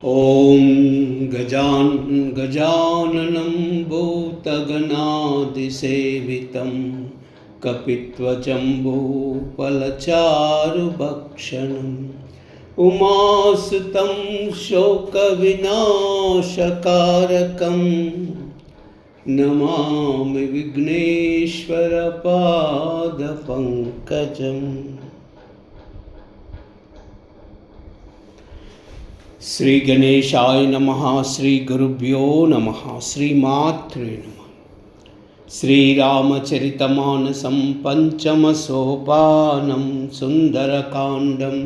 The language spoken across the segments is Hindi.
ॐ गजाननं भूतगणादिसेवितं कपित्वजम्बूफलचारुभक्षणम् उमासुतं शोकविनाशकारकं नमामि विघ्नेश्वरपादपङ्कजम्। श्री गणेशाय नमः। श्री गुरुभ्यो नमः। श्रीमात्रे नमः। श्रीरामचरितमानसं पंचमसोपानं सुंदरकांडं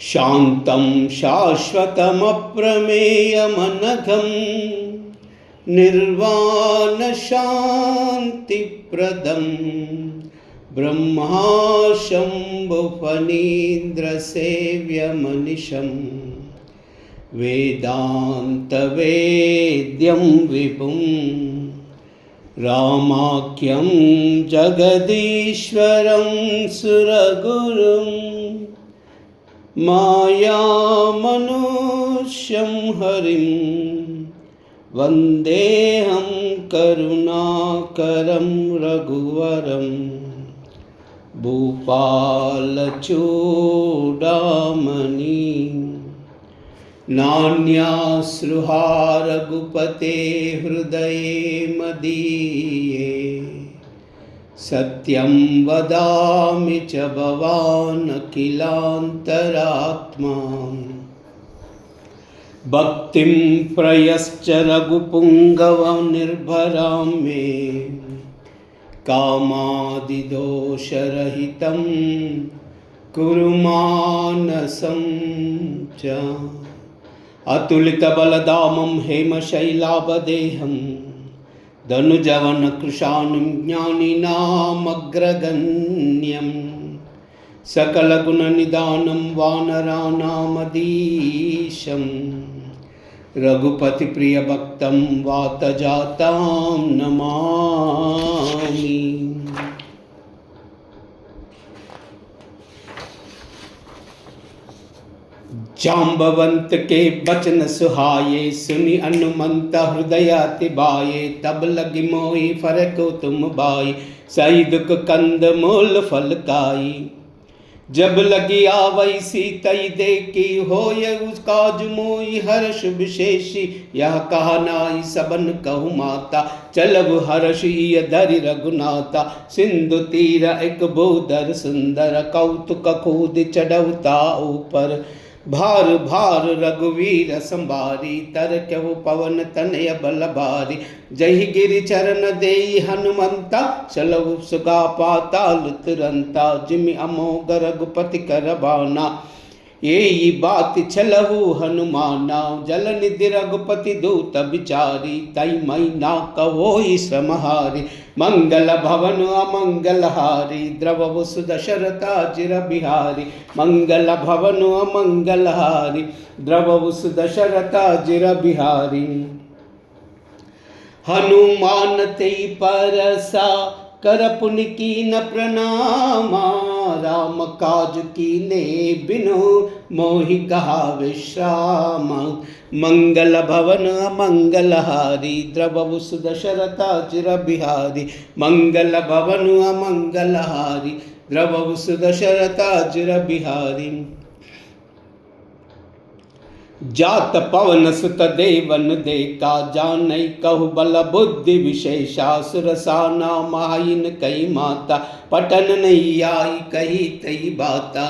शान्तं शाश्वतमप्रमेयमनघं निर्वाणशान्तिप्रदं ब्रह्माशम्भुफणीन्द्रसेव्यमनिशं वेदान्तवेद्यं विभुं रामाख्यं जगदीश्वरं सुरगुरुं मायामनुष्यं हरिं वन्देऽहं करुणाकरं रघुवरम् भूपालचूडामणि नान्याश्रुहा रघुपते हृदये मदीये सत्यं वदामि च भवान् अखिलान्तरात्मा भक्तिं प्रयश्च रघुपुङ्गवनिर्भरां मे कामादिदोषरहितं कुरु मानसं च अतुलितबलधामं हेमशैलाभदेहं धनुजवनकृशानं ज्ञानिनामग्रगण्यं सकलगुणनिधानं वानराणामधीशं रघुपतिप्रियभक्तं वातजातां नमामि। जाम्बवंत के बचन सुहाये सुनि हनुमंत हृदय तिबाये तब लगी मोहि फरक तुम बाई सही दुख कंद मूल फल काई जब लगी आवई सीतई देखी होय उसका जुमोई हर्ष विशेषी यह कहा नाई सबन कहु माता चलब हर्ष धरि रघुनाथा सिंधु तीर एक बोधर सुंदर कौतुक कूद चढ़वता ऊपर भार भार रघुवीर संभारी तर क्यों पवन तनय बल भारी जही गिरि चरण देई हनुमंता चलऊ सुगा पाताल तुरंता जिमि अमोघ रघुपति कर बाना ये बात छलहु हनुमाना जल निधि रघुपति दूत बिचारी तई मई ना कवोई समहारी मंगल भवन अमंगल हारी द्रववु सुदशरथा चिर बिहारी मंगल भवन अमंगल हारी द्रववु सुदशरथा चिर बिहारी हनुमान तेई परसा कर पुनि कीन प्रणामा राम काज कीने बिनु मोहि कहा विश्राम मंगल भवन मंगल हारी द्रववु सुदशरथा चिर बिहारी मंगल भवन मंगल हारी द्रववु सुदशरथा चिर बिहारी जात पवन सुत देवन देका जानई कहु बल बुद्धि विशेषा सुरसा नाम आइन कई माता पटन नहीं आई कही तई बाता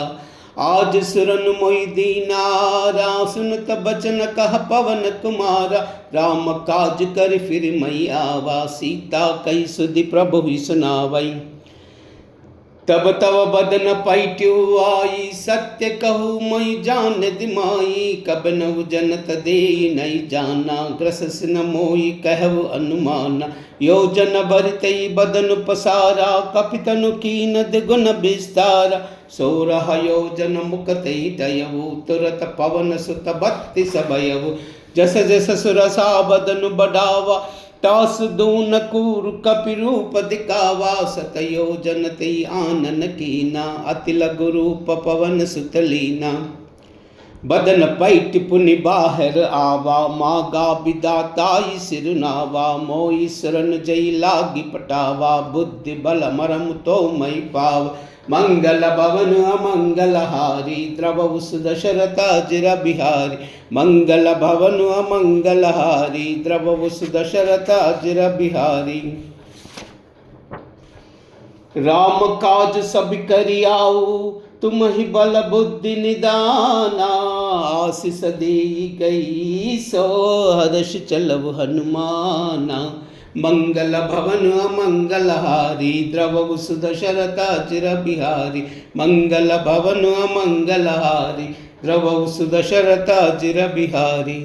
आज सुरन मोहि दीनारा सुनत बचन कह पवन कुमारा राम काज कर फिर मई आवा सीता कई सुधि प्रभु ही सुनावई तब तव बदन पैट्यू आई सत्य कहू मई जान दिमाई कब नव जनत दे नहीं जाना ग्रस न मोई कहु अनुमाना योजन भरतई बदन पसारा कपितनु कीन द्विगुण विस्तारा सोरह योजन मुकतई दयवु तुरत पवन सुत 32 भयवु जस जस सुरसा बदन बढ़ावा तास दून कूर कपि रूप दिखावा सतयोजन ते आनन कीना अति लघु रूप पवन सुत लीना बदन पैट पुनि बाहर आवा, मागा विदाताई सिरनावा, मोई शरण जई लागी पटावा, बुद्धि बल मरम तो मई पाव। मंगल भवन अमंगल हारी, द्रवउस दशरथ अजिर बिहारी, मंगल भवन अमंगल हारी, द्रवउस दशरथ अजिर बिहारी। राम काज सब करियाऊ, तुम ही बल बुद्धि निदाना, आशीष देई गई सो हर्ष चलव हनुमाना। मंगल भवन अमंगल हारी, द्रवउस दशरथ अजिर बिहारी, मंगल भवन अमंगल हारी, द्रवउस दशरथ अजिर बिहारी।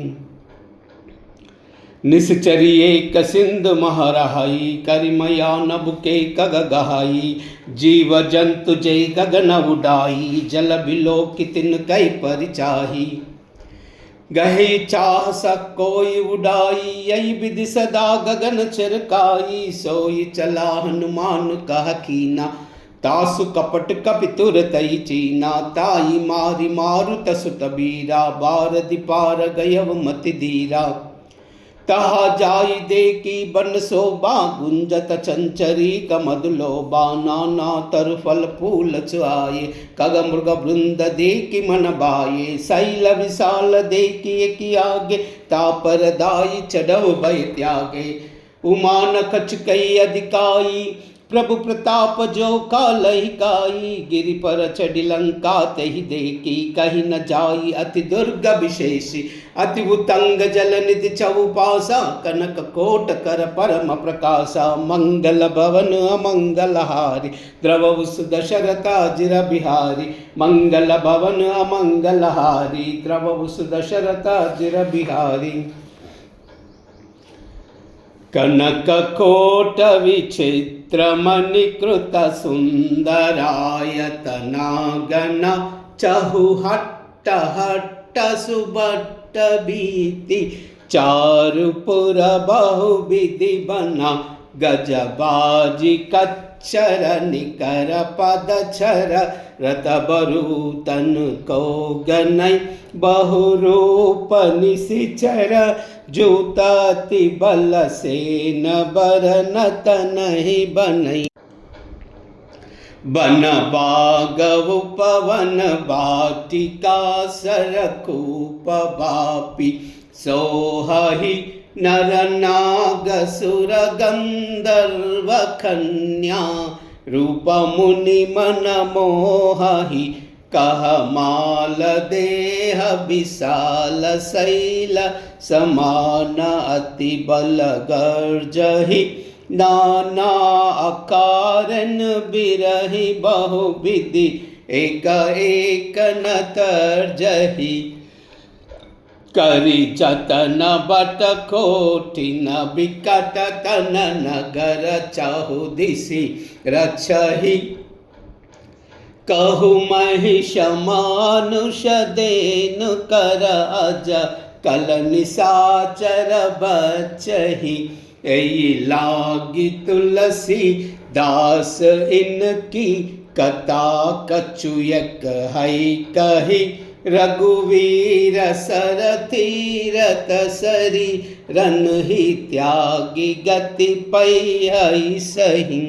निश्चरिये कसिंधु महरहाई, करिमया नभ के कग गहाई, जीव जंतु जय गगन उडाई, जल बिलो कितिन कई परिचाही। गहे चाह सक कोई उडाई, यही विधि सदा गगन छिरकाई, सोई चला हनुमान कह कीना, तासु कपट कपि तुरतई चीना, ताई मारी मारुत सुत बीरा, बारदि पार गयव मति धीरा। तहा जाई देखी बन शोभा, गुंजत चंचरी कमदलोबा, नाना तरु फल फूल चुआये, खग मृग वृंद देखी मन बाये, शैल विशाल देखी एक आगे, तापर दाई चढ़व भय त्यागे। उमा न कछ कई अधिकाई, प्रभु प्रताप जो कालहि काई, गिरि पर चढ़ी लंका तहि देखी, कहीं न जाई अति दुर्ग विशेषी, अति उतंग जल निधि चौपासा, कनक कोट कर परम प्रकाशा। मंगल भवन अमंगल हारी, द्रवउस दशरथ अजिर बिहारी, मंगल भवन अमंगल हारी, द्रवउस दशरथ अजिर बिहारी। कनक कोट विचित्र मणिकृत सुंदरायतना, गण चहुहट्ट हट्ट सुबट्ट भीति, चारुपुर बहुविधि बना, गजबाजी कच्छर निकर पदछर, रत बरूतन को गनई, बहुरूप निशिचर, जूताति बल सेन बरन तनहि बनई। बन बागव पवन वाटिका, सरकूप बापी, सोहहि नर नाग सुर गंधर्व कन्या, रूप मुनि मन मोहहि, कह माल देह विशाल शैल समान, अति बल गर्जहि, नाना अकारन बिरहि, बहुविधि एक एक न तर्जहि। करि जतन बट कोटिन बिकट, तन नगर चहुदिशि रक्षहि, कहु महिष मानुष देनु कर अज, कल निशाचर बचहि, एई लागी तुलसी दास इनकी, कथा कछुयक हई कही, रघुवीर सर तीरथ सरी, रन ही त्यागी गति पई सही।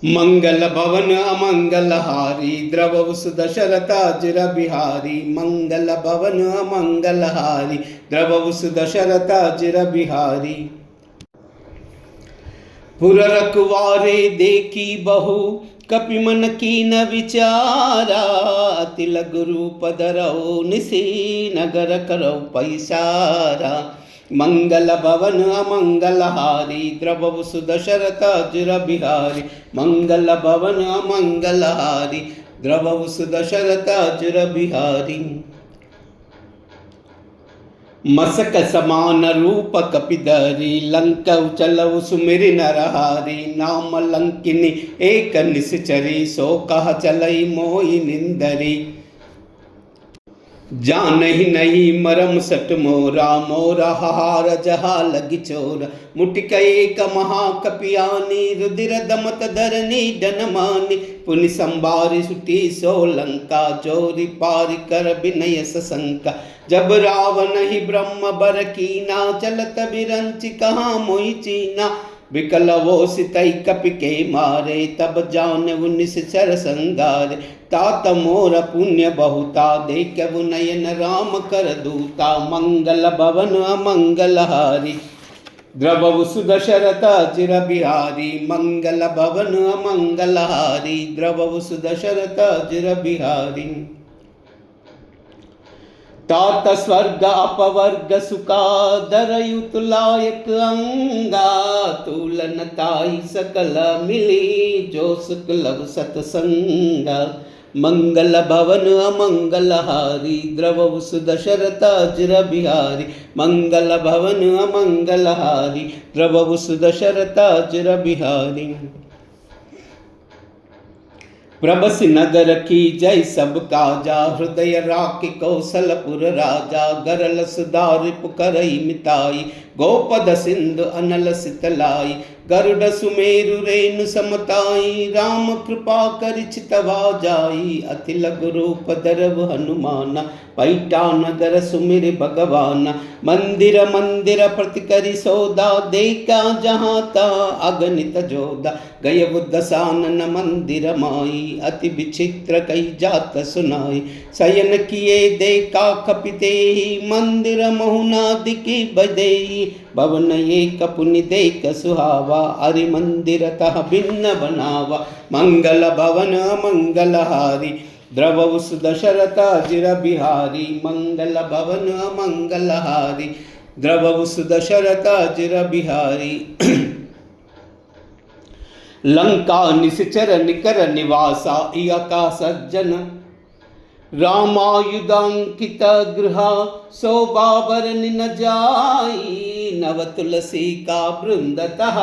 मंगल भवन अमंगल हारी, द्रवउस दशरथ अजिर बिहारी, मंगल भवन अमंगल हारी, द्रवउस दशरथ अजिर बिहारी। पुर रखवारे देखी बहु, कपि मन कीन विचारा, अति लघु रूप धरऊ निसी, नगर करऊ पैसारा। मंगल भवन अमंगल हारी, द्रवउस दशरथ अजिर बिहारी, मंगल भवन अमंगल हारी, द्रवउस दशरथ अजिर बिहारी। मसक समान रूप कपिधरी, लंक चलऊ सुमिरि नरहारी, नाम लंकिनी एक निश्चरी, सो कह चलई मोहि निंदरी। जान ही नहीं मरम सट मोरा, मोरा हार जहा लगी चोरा, मुटिक एक महाकपियानी, रुदिर दमत धरनी डनमानी, पुनि संभारी सुटी सोलंका, जोरी पारी कर विनय सशंका, जब रावण ही ब्रह्म बर कीना, चलत बिरंचि कहाँ मोहि चीना, विकल वो सितई कपि के मारे, तब जान उन्नीस चर संगारे, तात मोर पुण्य बहुता, देखु नयन राम कर दूता, मंगल भवन अमंगल हारी, द्रवहु सुदशरथ चिर बिहारी, मंगल भवन अमंगल हारी, द्रवहु सुदशरथ चिर बिहारी, तात स्वर्ग अपवर्ग सुका, दरयु तुलायक अंगा, तुलन ताई सकल मिली, जो सुकलव सतसंगा, मंगल भवन अमंगल हारी, द्रवहु सुदशरथ चिर बिहारी, मंगल भवन अमंगल हारी, द्रवहु सुदशरथ चिर बिहारी, प्रबस नगर की जय सब काजा, हृदय राखि कौशलपुर राजा, गरल सुधारि पुकरई मिताई, गोपद सिंधु अनल सितलाई, गरुड सुमेरु रेणु समताई, राम कृपा करि चितवा जाई, अति लघु रूप धरव हनुमाना, पैठा नगर सुमिर भगवाना, मंदिर मंदिर प्रति करि सौदा, देखा जहाँ ता अगणित जोदा, गय बुद्धसानन मंदिर माई, अति विचित्र कई जात सुनाई, शयन किए देखा कपिते, मंदिर महुनादि की बदेई, भवन एक पुनि देख सुहावा, हरि मंदिर तह भिन्न बनावा, मंगल भवन मंगल हारी, द्रवहु सुदशरथ चिर बिहारी, मंगल भवन मंगल हारी, द्रवहु सुदशरथ चिर बिहारी, लंका निश्चर निकर निवासा, इयका सज्जन रामायुधांकित गृह, शोभाभरण न जाई, नव तुलसी का बृंदतः,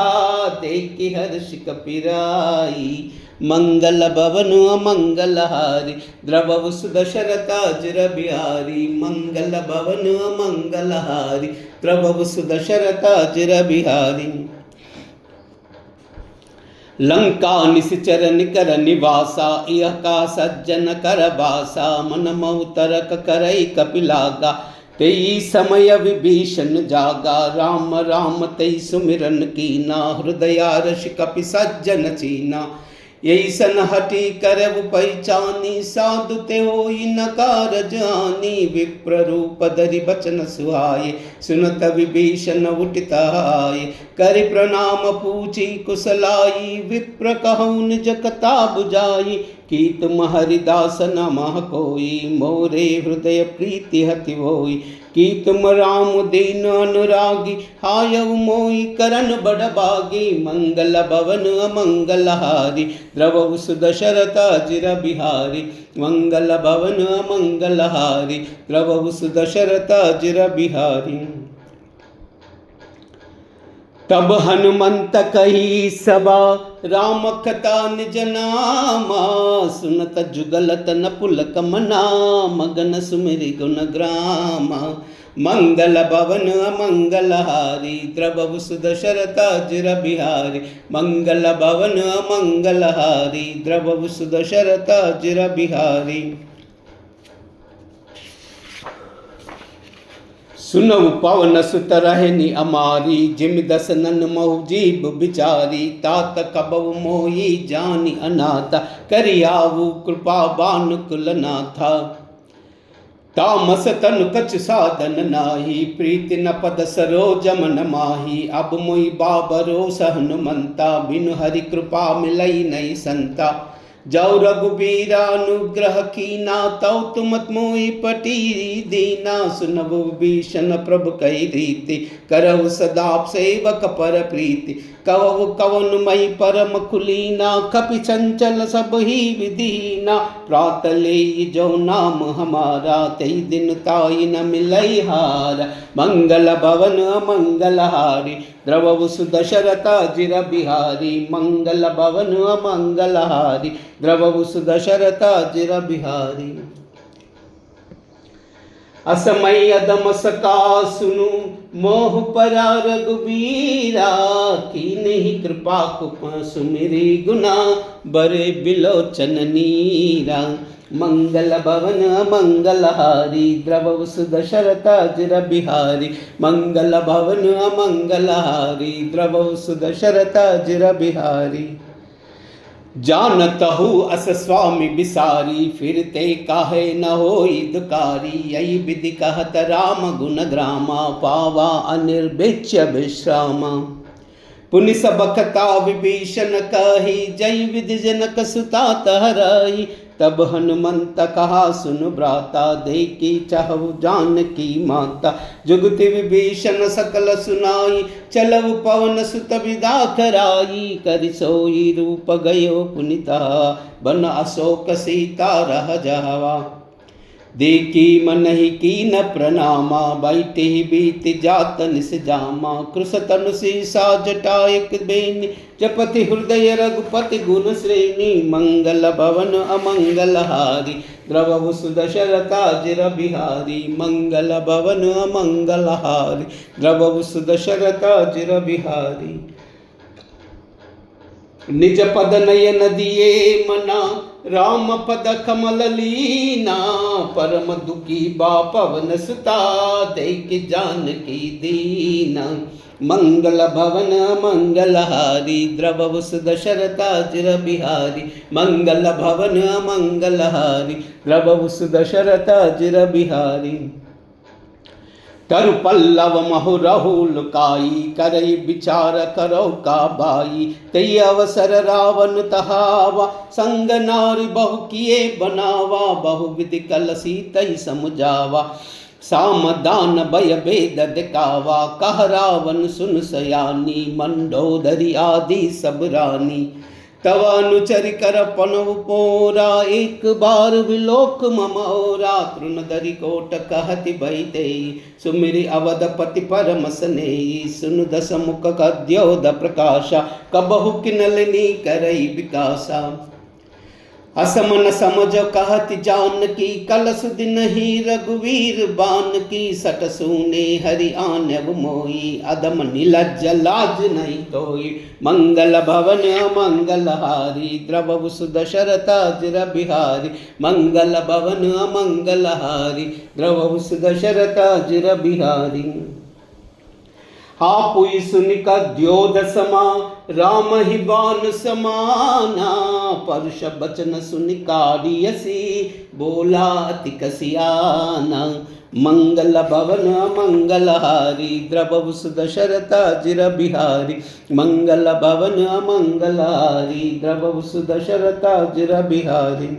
देखि हर्ष कपिराई, मंगल भवन अमंगल हारी, द्रवहु सुदशरथ चिर बिहारी, मंगल भवन अमंगल हारी, द्रवहु सुदशरथ चिर बिहारी, लंका निश्चर निकर निवासा, इह का सज्जन कर बासा, मन महु तरक करई कपिलागा, तेई समय विभीषण जागा, राम राम तेई सुमिरन कीना, हृदयारश कपि सज्जन चीना, यही सन हटी करव पहचानी, साधु ते होई न कारज आनी, विप्र रूप धरि बचन सुहाए, सुनत विभीषण उठित आए, करि प्रणाम पूछी कुशलाई, विप्र कहु निज कथा बुझाई, की तुम हरिदास नमः कोई, मोरे हृदय प्रीति हति होई, की तुम राम दीन अनुरागी, हायउ मोहि करन बड़भागी, मंगल भवन अमंगल हारी, द्रवहु सुदशरथ चिर बिहारी, मंगल भवन अमंगल हारी, द्रवहु सुदशरथ चिर बिहारी, तब हनुमंत कही सभा, राम कथा निज नामा, सुनत जुगलत नपुलक मना, मगन सुमिरि गुण ग्रामा, मंगल भवन अमंगल हारी, द्रवहु सुदशरथ चिर बिहारी, मंगल भवन अमंगल हारी, द्रवहु सुदशरथ चिर बिहारी, सुनहु पवन सुत रहनी अमारी, जिमि दसनन महु जीव बिचारी, तात कबहु मोहि जानि अनाथा, करियावु कृपा बानुकुल नाथा, तामस तनु कछ साधन नाही, प्रीति न पद सरोज मन माही, अब मोहि बाबरो हनुमंता, बिनु हरि कृपा मिलई नहीं संता, जौ रघुबीरा अनुग्रह कीना, तौ तुमत मोहि पटी दीना, सुनबु विभीषण प्रभु कई रीति, करहु सदा सेवक पर प्रीति, कवु कवन मई परम कुलीना, कपि चंचल सब ही विदीना, प्रात ले जो नाम हमारा, तई दिन ताई न मिलई हार, मंगल भवन अमंगल हारी, द्रवहु सुदशरथ चिर बिहारी, मंगल भवन अमंगल हारी, द्रवहु सुदशरथ चिर बिहारी, असमय अदम सका सुनु मोह परा रघुबीरा, की नहीं कृपा कुप सुमिरी गुना बरे बिलोचन नीरा। मंगल भवन मंगलहारी द्रवौ सुदशरथ अजिर बिहारी, मंगल भवन मंगलहारी द्रवौ सुदशरथ अजिर बिहारी। जानतहु अस स्वामी बिसारी, फिरते काहे न होई दुकारी, यही विधि कहत राम गुण ग्रामा, पावा अनिर्भिच्य विश्रामा। पुनि सबखता विभीषण कही, जय विधि जनक सुता तहराई, तब हनुमंत कहा सुन भ्राता, देखी चाहु जानकी माता। जुगति विभीषण सकल सुनाई, चलऊ पवन सुत विदा कराई, करि सोई रूप गयो पुनिता, बन अशोक सीता रह जावा। देखी मन ही कीन प्रणामा, बैठे ही बीत जात निस जामा, कृष तनु सीसा जटा एक बेनी, जपति हृदय रघुपति गुण श्रेणी। मंगल भवन अमंगलहारी द्रवहु सुदशरथ अजिर बिहारी, मंगल भवन अमंगलहारी द्रवहु सुदशरथ अजिर बिहारी। निज पद नयन दिए मना, राम पद कमल लीना, परम दुखी बा पवन सुता, देख जानकी दीना। मंगल भवन मंगलहारी द्रवहु सुदशरथ अजिर बिहारी, मंगल भवन मंगलहारी द्रवहु सुदशरथ अजिर बिहारी। तरु पल्लव महु रहु लुकाई, करई विचार करो का बाई, तई अवसर रावण तहावा, संग नारी बहु किए बनावा, बहु विधि कलसी तई समुझावा। साम दान भय भेद दिखावा, कह रावण सुन सयानी, मंडोदरी आदि सब रानी। तव अनुचरि कर पनव पोरा, एक बार विलोक ममोरा, तृण धरि कोट कहति बैते, सुमिरि अवधपति परम स्नेही। सुन दस मुख कद्योद प्रकाशा, कबहु किनलिनी करई विकासा। असमन समझ कहति जानकी, कलस दिन ही रघुवीर बान की, सट सूने हरि आनव मोई, अदम निलज्ज लाज नहीं कोई। मंगल भवन अमंगलहारी द्रवहु सुदशरथ अजिर बिहारी, मंगल भवन अमंगलहारी द्रवहु सुदशरथ अजिर बिहारी। हापुई सुनिक द्योध समा, राम ही बान समाना, परुष बचन सुनिकारियसी, बोला अति कसियाना। मंगल भवन मंगलहारी द्रवहु सुदशरथ अजिर बिहारी, मंगल भवन मंगलहारी द्रवहु सुदशरथ अजिर बिहारी।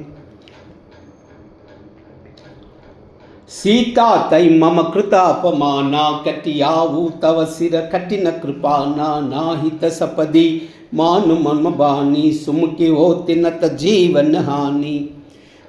सीता तई मम कृतापमाना, कटियाऊ तव सिर कठिन कृपाना, नाहित सपदी मानु मम बानी, सुमुखी होति नत जीवन हानि।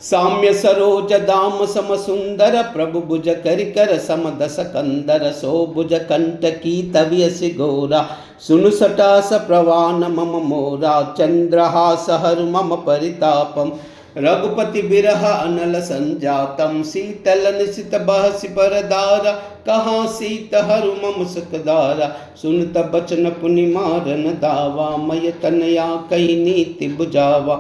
साम्य सरोज दाम सम सुंदर, प्रभु भुज करि कर सम दस कंदर, सो भुज कंठ की तवियस घोरा, सुनु सटास प्रवान मम मोरा। चंद्रहास हर मम परितापम, रघुपति बिरह अनल संजातम, शीतल निशित बहसि परदारा, कहाँ सीत हरु मम सुखदारा। सुनत बचन पुनि मारन दावा, मय तनया कही नीति बुझावा।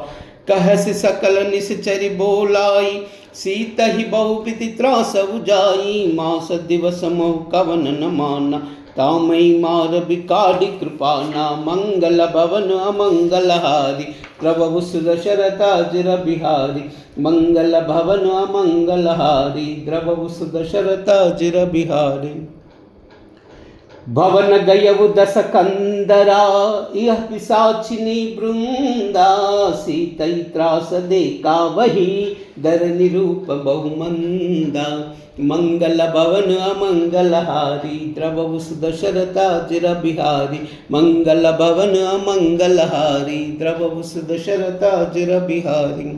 कहसि सकल निश्चरि बोलाई, सीत ही बहुविधि त्रास उजाई। मास दिवस महु कवन न माना, तामई मार बिकाड़ी कृपाना। मंगल भवन अमंगलहारी द्रवहु सुदशरथ अजिर बिहारी, मंगल भवन अमंगलहारी द्रवहु सुदशरथ अजिर बिहारी। भवन गयउ दस कंदरा, यह पिशाचिनी वृंदा, सीतई त्रास देखा वही, दर निरूप बहुमंदा। मंगल भवन अमंगलहारी द्रवहु सुदशरथ अजिर बिहारी, मंगल भवन अमंगलहारी द्रवहु सुदशरथ अजिर बिहारी।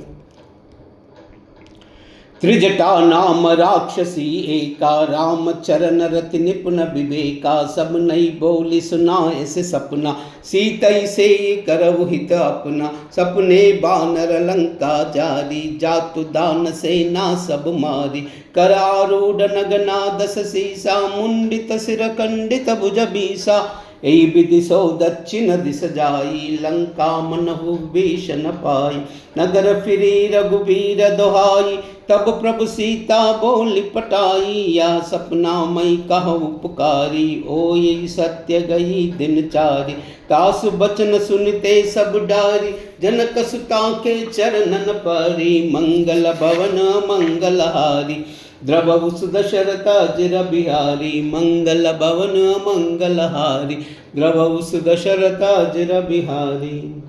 त्रिजटा नाम राक्षसी एका, राम चरण रति निपुण विवेका। सब नई बोली सुनाए से सपना, सीतई से करहु हित अपना। सपने बानर लंका जारी, जातु दान सेना सब मारी। करारूढ़ नगना दस सीसा, मुंडित सिर खंडित भुज बीसा। एहि विधि सो दक्षिण दिस जाई, लंका मनहु भीषण पाई। नगर फिरी रघुबीर दोहाई, तब प्रभु सीता बोली पटाई। या सपना मई कहु पुकारी, ओई सत्य गई दिन चारी। तासु बचन सुनते सब डारी, जनक सुता के चरणन परी। मंगल भवन मंगलहारी, द्रवहु सुदशरथ अजिर बिहारी। मंगल भवन मंगलहारी, द्रवहु सुदशरथ अजिर बिहारी।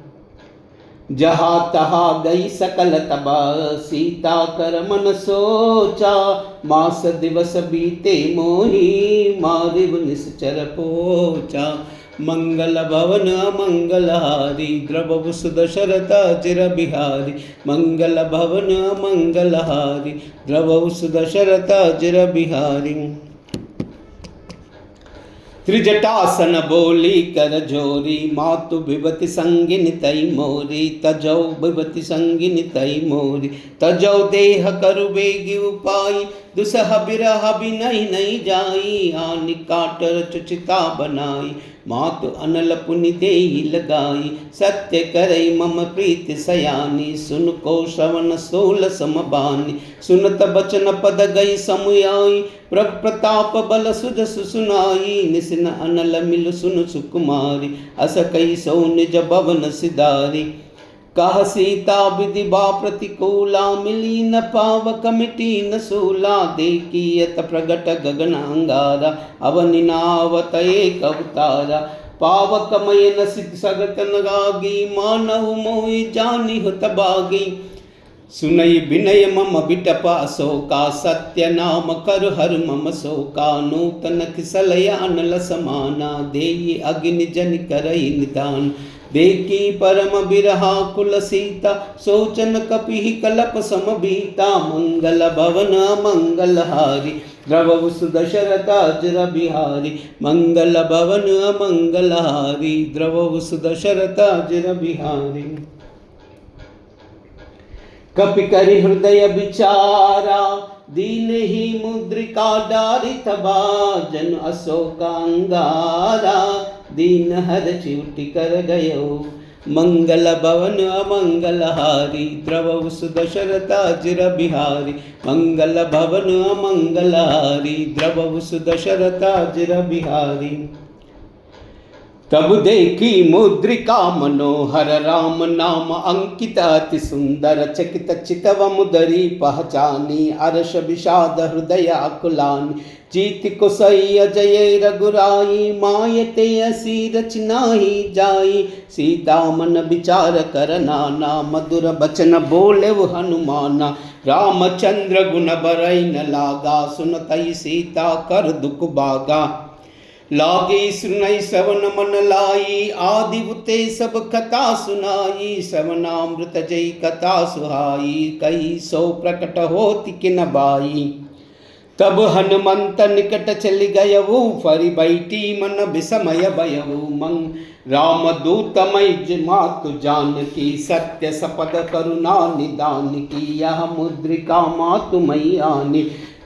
जहाँ तहाँ गई सकल तबाह, सीता कर मन सोचा। मास दिवस बीते मोही, मारिव निश्चर पोचा। मंगल भवन मंगलहारी, द्रवहु सुदशरथ अजिर बिहारी। मंगल भवन मंगलहारी, द्रवहु सुदशरथ अजिर बिहारी। त्रिजटासन बोली कर जोरी, मातु विभति संगिनी तई मोरी। तजौ विभति संगिनी तई मोरी, तजौ देह करु बेगी उपाई। दुसह बिरह बिनहि नहीं जाई, आनि काटर चुचिता बनाई। मातु अनल पुनि देहि लगाई, सत्य करई मम प्रीति सयानी। सुन को श्रवण सोल समबानी, सुनत बचन पद गई समुयाई। प्रताप बल सुजस सुनाई, निसिन अनल मिल सुन सुकुमारी। अस कई सो निज भवन सिधारी, कह सीता विधि बा प्रतिकूला। मिली न पावक मिटी न सूला, देखी यत प्रगट गगन अंगारा। अवनि नावत एक अवतारा, पावक मय न सिद्ध सगत नगागी। मानव मोहि जानी हुत बागी, सुनई विनय मम बिटप अशोका। सत्य नाम कर हर मम शोका, नूतन किसलय अनल समाना। देई अग्नि जन करई निदान, देखी परम बिरहा कुल सीता। सोचन कपि कलप समबीता, मंगल भवन मंगलहारी, द्रवहु सुदशरथ अजिर बिहारी। मंगल भवन मंगलहारी, द्रवहु सुदशरथ अजिर बिहारी। कपि करि हृदय विचारा, दीन ही मुद्रिका डारी तबा। जन अशोक अंगारा, दीन हर चिउटी कर गयो। मंगल भवन मंगलहारी, द्रवहु सुदशरथ अजिर बिहारी। मंगल भवन मंगलहारी, द्रवहु सुदशरथ अजिर बिहारी। तब देखी मुद्रिका मनोहर, राम नाम अंकित अति सुंदर। चकित चितव मुदरी पहचानी, अरश विषाद हृदय अकुलानी। जीत कुसई अजय रघुराई, मायते असी रचनाही जाई। सीता मन विचार कर नाना, मधुर बचन बोले वो हनुमाना। रामचंद्र गुण बरई न लागा, सुनतई सीता कर दुख बागा। लागे सुनई श्रवण मन लाई, आदि उते सब कथा सुनाई। श्रवणामृत जय कथा सुहाई, कई सो प्रकट होति किन बाई। तब हनुमंत निकट चल गयऊ, फरि बैठी मन विस्मय भयऊ। मंग राम दूतमय मातु जानकी, सत्य सपद करुणा निदान की। यह मुद्रिका मातु मई आनी,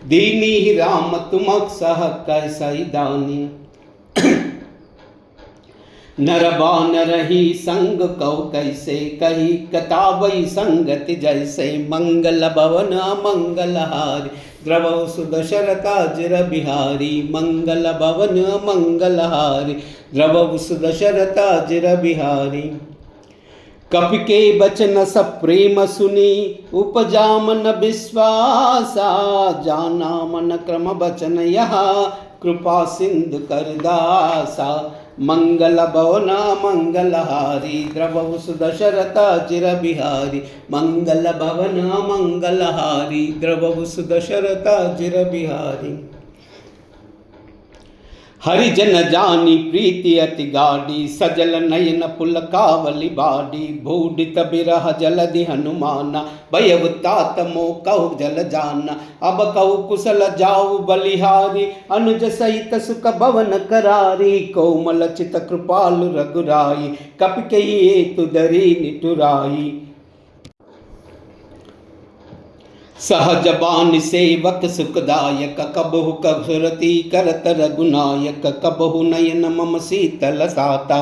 दीनी राम तुमक सह कैसई दानी। नरबान रही संग कौ कैसे, कही कतावई संगति जैसे। मंगल भवन मंगलहारी, द्रवहु सुदशरथ अजिर बिहारी। मंगल भवन मंगलहारी, द्रवहु सुदशरथ अजिर बिहारी। कपि के बचन सब प्रेम सुनी, उपजा मन विश्वासा। जाना मन क्रम बचन यह, कृपा सिंधु कर दासा। मंगल भवन मंगलहारी, द्रवहु सुदशरथ अजिर बिहारी। मंगल भवन मंगलहारी, द्रवहु सुदशरथ अजिर बिहारी। हरिजन जानी प्रीति अति गाढ़ी सजल नयन पुलकावली बाड़ी भूडित बिरह जलधि हनुमाना भयउ तात मो कहु जल जाना अब कहु कुशल जाऊ बलिहारी अनुज सहित सुख भवन करारी कोमल चित कृपालु रघुराई कपिकई तुदरी निटुराई सहज बान सेवक सुखदायक कबहु कसुरति करत रघुनायक कबहु नयन मम शीतल साता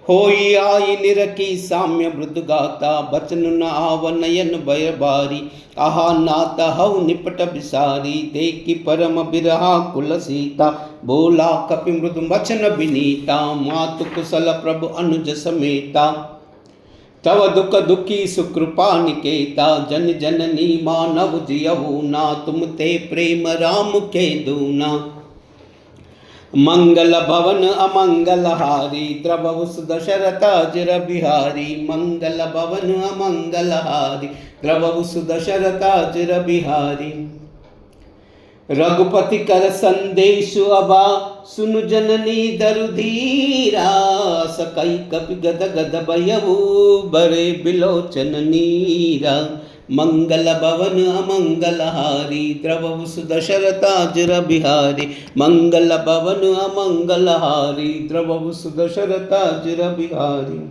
होई आई निरखी साम्य मृदु गाता बचन न आव नयन भय बारी आहा नात हऊ निपट बिसारी देखी परम बिरहा कुल सीता बोला कपि मृदु वचन विनीता मातु कुशल प्रभु अनुज समेता तव दुख दुखी सुकृपा निकेता जन जननी मानव जियऊ ना तुम ते प्रेम राम के दूना मंगल भवन अमंगल हारी द्रवहु सुदशरथ अजर बिहारी मंगल भवन अमंगल हारी द्रवहु सुदशरथ अजर बिहारी रघुपति कर संदेश अबा सुनु जननी दरुधीरा सकई कपि गद गद भयऊ बरे बिलोचन नीरा मंगल भवन अमंगल हारी द्रवहु सुदशरथ अजर बिहारी मंगल भवन अमंगल हारी द्रवहु सुदशरथ अजर बिहारी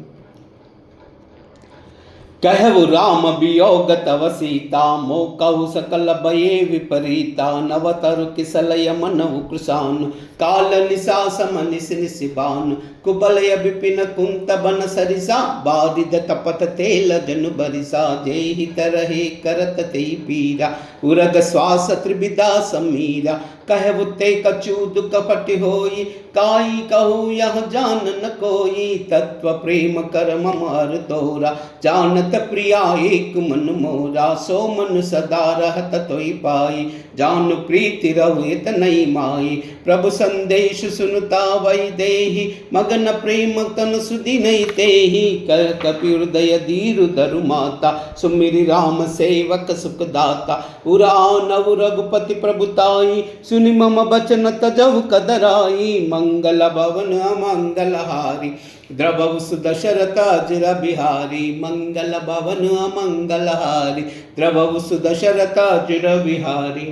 कहु राम वियोग तव सीता मो कहु सकल भये विपरीता नवतरु किसलय मनहु कृशानु काल निशा सम निस निशिबानु कुबलय विपिन कुंत बन सरिसा बारिद तपत तेल जनु बरिसा जेहि तरहे करत तेहि पीरा उरग श्वास त्रिविदा समीरा कहु ते कछु दुख पटि होई काई कहू यह जान न कोई तत्व प्रेम कर मम हर तोरा जानत प्रिया एक मन मोरा सो मन सदा रहत तोई पाई जान प्रीति रहुत नहीं माई प्रभु संदेश सुनता वै देहि मगन प्रेम तन सुधि नहीं तेहि कर कपि हृदय धीरु धरु माता सुमिरि राम सेवक सुखदाता उरा नव रघुपति प्रभुताई सुनि मम बचन तजहु कदराई मंगल भवन अमंगल हारी द्रवहु सुदशरथ अजर बिहारी मंगल भवन अमंगल हारी द्रवहु सुदशरथ अजर बिहारी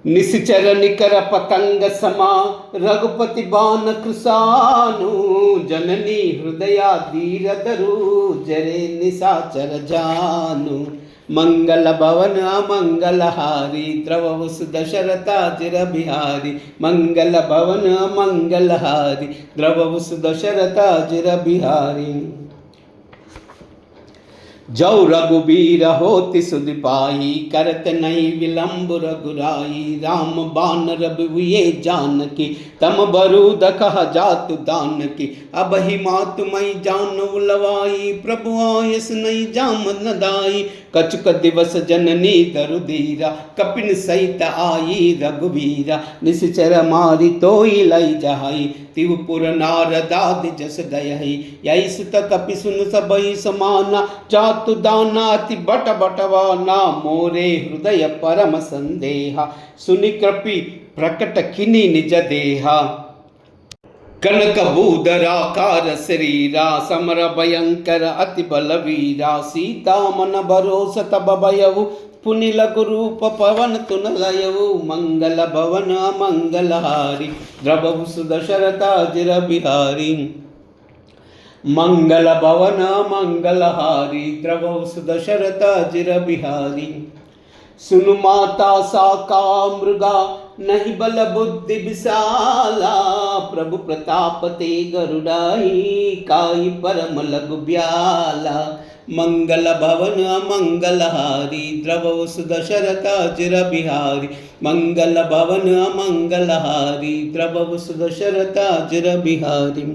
निश्चर निकर पतंग समा रघुपति बान कृसानु जननी हृदया धीर धरु जरे निशाचर जानु मंगल भवन अमंगल हारी द्रवहु सुदशरथ अजर बिहारी मंगल भवन अमंगल हारी द्रवहु सुदशरथ अजर बिहारी जौ रघुबीर होति सुधि पाई करत नहीं विलंब रघुराई राम बान रघुए जानकी तम बरूद कह जातु दान की अब ही मातु मई जान उलवाई प्रभु आयस नहीं जाम नदाई कछुक दिवस जननी दरुधीरा कपिन सहित आई रघुवीरा निश्चर मारी तोई लई जहाई तिवपुर नारदादि जस दयहि यही सुत कपि सुन सबई समाना चातु दाना अति बट बटवाना मोरे हृदय परम संदेहा सुनि कृपि प्रकट किनि निज देहा कनक बूदराकार शरीरा समर भयंकर अति बलवीरा सीता मन भरोस तब भयउ पुनि लघु रूप पवन तुन लयउ मंगल भवन अमंगल हारी द्रवहु सुदशरथ अजर बिहारी मंगल भवन अमंगल हारी द्रवहु सुदशरथ अजर बिहारी सुनु माता साका मृगा नहीं बल बुद्धि विशाला प्रभु प्रताप ते गरुड़ाई काई परम लघु ब्याला मंगल भवन अमंगल हारी द्रवहु सुदशरथ अजर बिहारी मंगल भवन अमंगल हारी द्रवहु सुदशरथ अजर बिहारी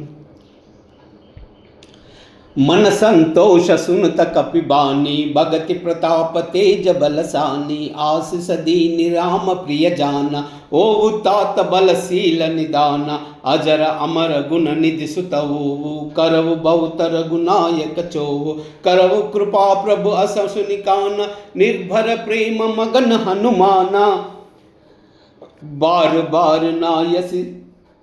मन संतोष सुनत कपि बानी भगति प्रताप तेज बलसानी आशीष दीनि राम प्रिय जाना ओ तात बलशील निदाना अजर अमर गुण निधि सुतवो करव बहुतर गुनायक चोव करव कृपा प्रभु अस सुनिकान निर्भर प्रेम मगन हनुमाना बार बार नायसी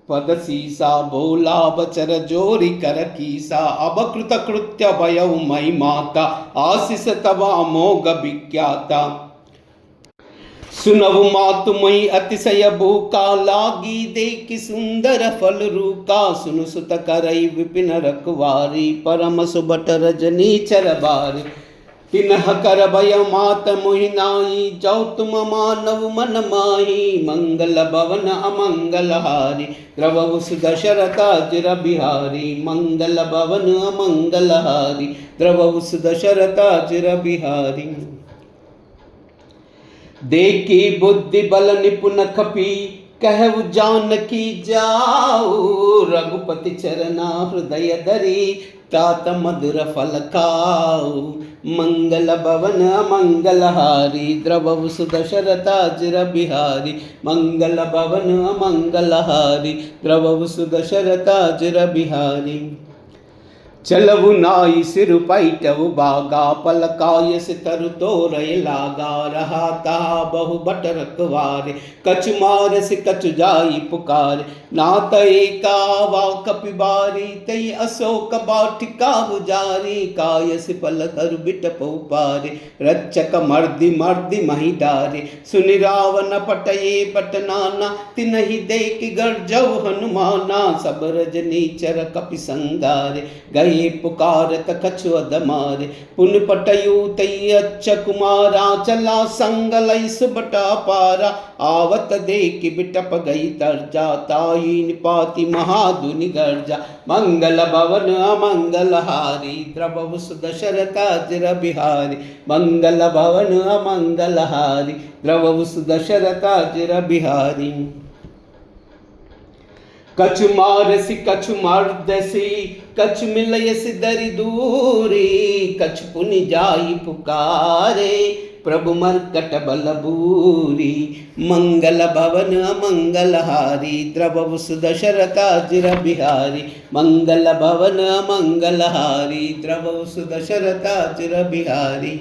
पद सीसा बोला बचर जोरी कर कीसा अब कृत कृत्य भयउ मई माता आशीष तवा मोग विख्याता सुनव मातुमयी अतिशय भूका लागी देखि सुंदर फल रूका सुन सुत करई विपिन रखवारी परम सुबट रजनी चरबारी तिन्ह कर भय मात मोहिनाई जो तुम मानव मन माही मंगल भवन अमंगल हारी द्रवहु सुदशरथा चिर बिहारी मंगल भवन अमंगल हारी द्रवहु सुदशरथा चिर बिहारी देखी बुद्धि बल निपुण खपी कहु जानकी जाओ रघुपति चरना हृदय धरी तात मधुर फल खाओ मंगल भवन अमंगल हारी द्रवहु सुदशरथा चिर बिहारी मंगल भवन अमंगल हारी द्रवहु सुदशरथा चिर बिहारी चलवु नाई सिर पैटवु बागा पलकाय सितरु तोरय लागा रहा ता बहु बट रखवारे कछु मार से कछु जाई पुकार नात एका वा कपिबारी तई अशोक बाटिका बुजारी काय से पल कर बिट पौपारे रक्षक मर्दि मर्दि मही डारे सुनि रावण पटये पटनाना तिनहि देख गर्जौ हनुमाना सब रजनी चर कपि संगारे गए पुकारत कछु अधमारे पुन पटयु तई अच्छ कुमारा चला संग लई सुबटा पारा आवत देख बिटप गई तरजा ताई निपाति महादुनि गर्जा मंगल भवन अमंगल हारी द्रवहु सुदशरथा चिर बिहारी मंगल भवन अमंगल हारी द्रवहु सुदशरथा चिर बिहारी कछु मारसी कछु मर्दसी कछु मिलयसी दरि दूरी कछु पुनि जाई पुकारे प्रभु मर्कट बल बूरी मंगल भवन अमंगल हारी द्रवहु सुदशरथा चिर बिहारी मंगल भवन अमंगल हारी द्रवहु सुदशरथा चिर बिहारी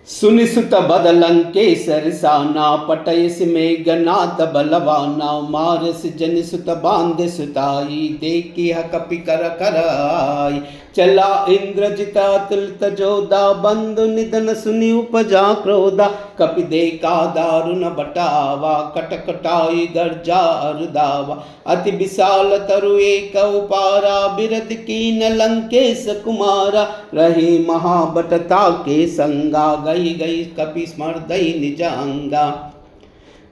सुनि सुत बदलंकेसर साना पटयस मेघनाथ बलवाना मारस जन सुत बांध सुताई देखी कपि कर कराई चला इंद्रजित अतुलित जोधा बंधु निधन सुनि उपजा क्रोधा कपि देखा दारुण बटावा कटकटाई गर्जा अरुदावा अति विशाल तरु एक उपारा बिरद कीन लंकेश कुमारा रहे महाबटता के संगा गई गई कपि स्मर्दई निज अंगा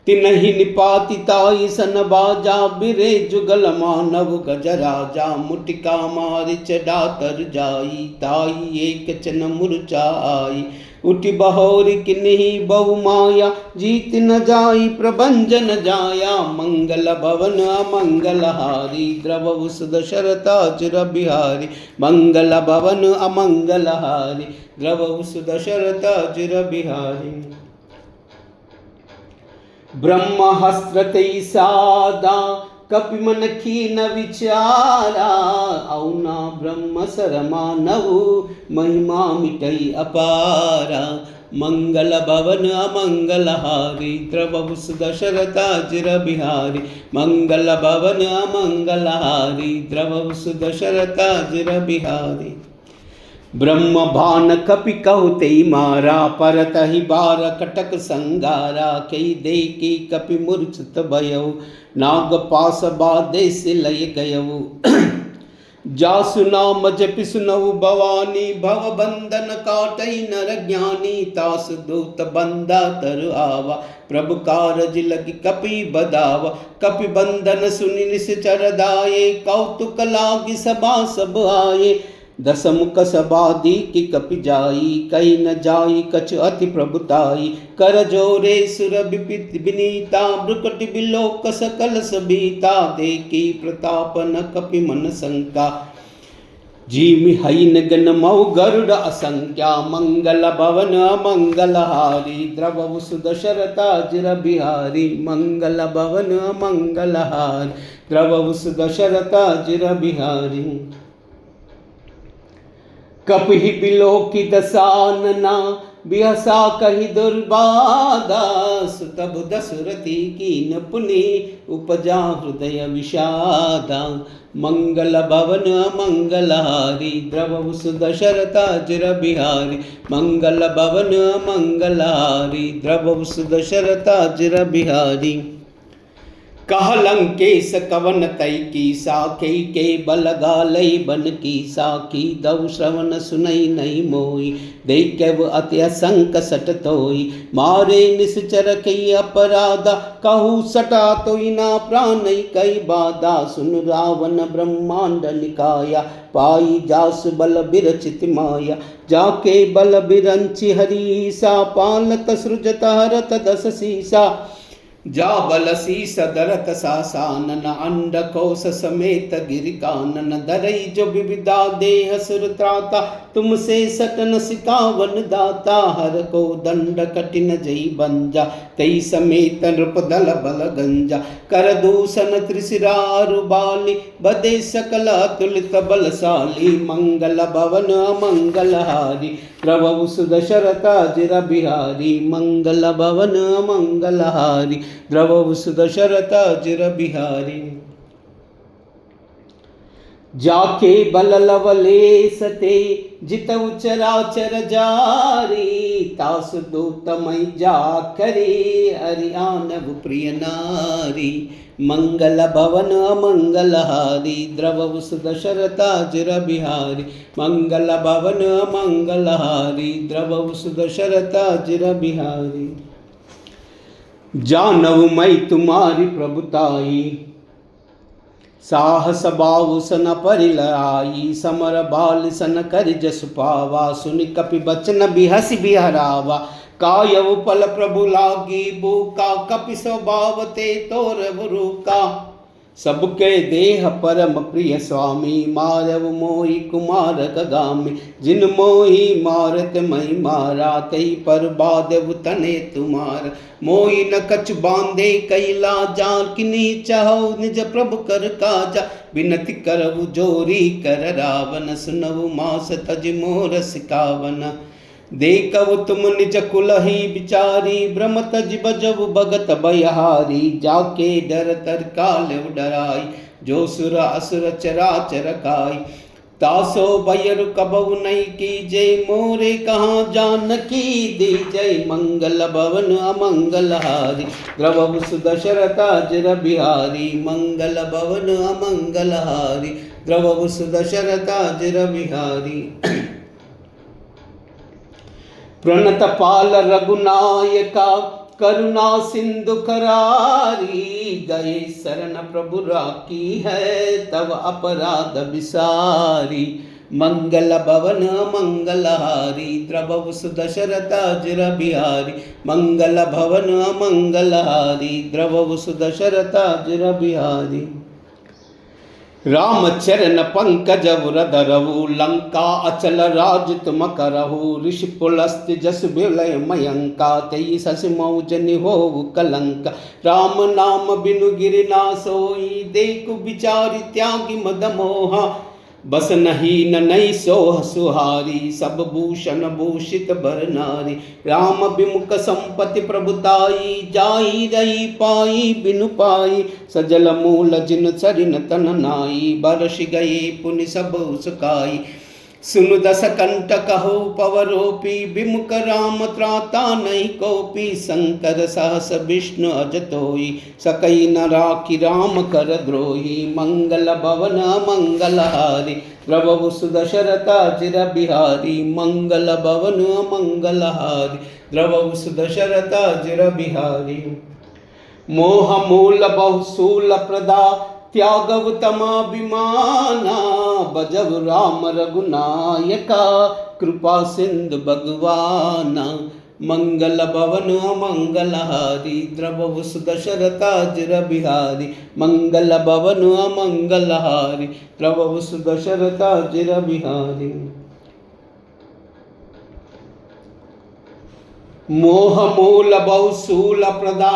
तिनहि निपाति ताई सन बाजा बिरे जुगल मानव गजराजा मुटिका मारिच डातर जाई ताई एक चन मूर्छाई उठि बहोरी किन्ही बहु माया जीत न जाई प्रभंजन जाया मंगल भवन अमंगल हारी द्रवहु सुदशरथा चिर बिहारी मंगल भवन अमंगल हारी द्रवहु सुदशरथा चिर बिहारी ब्रह्महस्त्र तई सादा कपि मन खीन विचारा औना ब्रह्म सरमानहु महिमा मिटई अपारा मंगल भवन अमंगल हारी द्रवहु सुदशरथा चिर बिहारी मंगल भवन अमंगल हारी द्रवहु सुदशरथा चिर बिहारी ब्रह्म भान कपि कहु तेई मारा परतहि बार कटक संगारा कई देखी कपि मूर्छित भयउ नाग पास बाधे से लय गयउ जासु नाम जपि सुनउ भवानी भव बंधन काटई नर ज्ञानी तासु दूत बंदा तरु आवा प्रभु कारज लगी कपि बदावा कपि बंधन सुनि निश्चर दाये कौतुक लागी सभा सब आये दसमुख सबादी की कपि जाई कई न जाई कछु अति प्रभुताई कर जोरे सुर विपित विनीता ब्रुकटि बिलोक सकल सबीता देखी प्रताप न कपि मन शंका जीमि हईन गण मऊ गरुड़ असंख्या मंगल भवन मंगल हारी द्रवहु सुदशरथा चिर बिहारी मंगल भवन मंगल हारी द्रवहु सुदशरथा चिर बिहारी कपि बिलोकी दसानना बिहसा कहि दुर्बाधा तब दशरथी कीन पुनि उपजा हृदय विषादा। मंगल भवन मंगलहारी द्रवहु दशरथाजिर बिहारी। मंगल भवन मंगलहारी द्रवहु दशरथाजिर बिहारी। कह लंकेश कवन तई की साखी के बलगालई बन की साखी दऊ श्रवण सुनई नहीं मोई। देख अति असंक सट तोई मारे निश्चर कई अपराधा। कहू सटा तोई ना प्राण कई बाधा। सुन रावण ब्रह्मांड निकाया पाई जास बल बिरचित माया। जाके बल बिरंचि हरीसा पालत सृजत हरत दस सीसा। जा बल शीस दरत सासानन अंड कोश समेत गिर कानन। धरई जो विविधा देह सुर त्राता तुमसे सटन सिकावन दाता। हर को दंड कठिन जई बंजा तई समेत नृप दल बल गंजा। कर दूषण त्रिशिरारु बाली बदे सकल अतुलित बलशाली। मंगल भवन मंगलहारी द्रवहु दशरथाजिर बिहारी। मंगल भवन मंगलहारी द्रवहु दशरथाजिर बिहारी। जाके बल लवलेश ते जितउ चराचर जारी। तास दूतमय जा करे हरियाणव प्रिय नारी। मंगल भवन मंगलहारी द्रवहु दशरथाजिर बिहारी। मंगल भवन मंगलहारी द्रवहु दशरथाजिर बिहारी। जानव मई तुम्हारी प्रभुताई साहस बाहु सन परिलाई। समर बाल सन कर जस पावा सुनि कपि बचन बिहसि बिहरावा। कायव पल प्रभु लागी बूका कपि स्वभाव ते तोर रूका। सबके देह परम प्रिय स्वामी मारव मोहि कुमार गामी। जिन मोहि मारत मई मारा तई पर बादव तने तुम्हार। मोहि न कछ बांधे कैला जा किनी चाहो निज प्रभु कर काजा। विनति करवु जोरी कर रावण सुनवु मास तज मोर सिकावन। देखव तुम निज कुलही बिचारी भ्रम तज बजव भगत बयहारी। जाके डर तर काल डराई जो सुर असुर चराचर खाई। तासो भयर कबहु नहीं की जय मोरे कहाँ जानकी दी जय। मंगल भवन अमंगलहारी द्रवहु दशरथाजिर बिहारी। मंगल भवन अमंगलहारी द्रवहु दशरथाजिर बिहारी। प्रणत पाल रघुनायका करुणा सिंधु करारी। गए शरण प्रभु राखी है तब अपराध विसारी। मंगल भवन मंगलहारी द्रवहु दशरथाजिर बिहारी। मंगल भवन मंगलहारी द्रवहु दशरथाजिर बिहारी। राम चरण पंकज धरहु लंका अचल राज तुम करहु। ऋषि पुलस्त्य जस विलय मयंका तई सस मौज निहोहु कलंक। राम नाम बिनु गिर ना सोई देखु विचारि त्यागी मद मोहा। बस नहीं न नहीं सोह सुहारी सब भूषण भूषित बर नारी। राम विमुख संपत्ति प्रभुताई जाई रही पाई बिनु पाई। सजल मूल जिन सरिन तन नाई बरस गए पुनि सब उसकाई। सुनु दस कंठ कहो पवरोपी विमुख राम त्राता नहीं कोपी। शंकर सहस विष्णु अजतोई सकई न राखी राम कर द्रोही। मंगल भवन मंगलहारी द्रवहु दशरथाजिर बिहारी। मंगल भवन मंगलहारी द्रवहु दशरथाजिर बिहारी। मोह मूल बहुशूल प्रदा त्यागव तमाभिमाना। बजव राम रघुनायका कृपा सिंधु भगवाना। मंगल भवन मंगलहारी द्रवहु दशरथाजिर बिहारी। मंगल भवन मंगलहारी द्रवहु दशरथाजिर बिहारी। मोह मूल बहुशूल प्रदा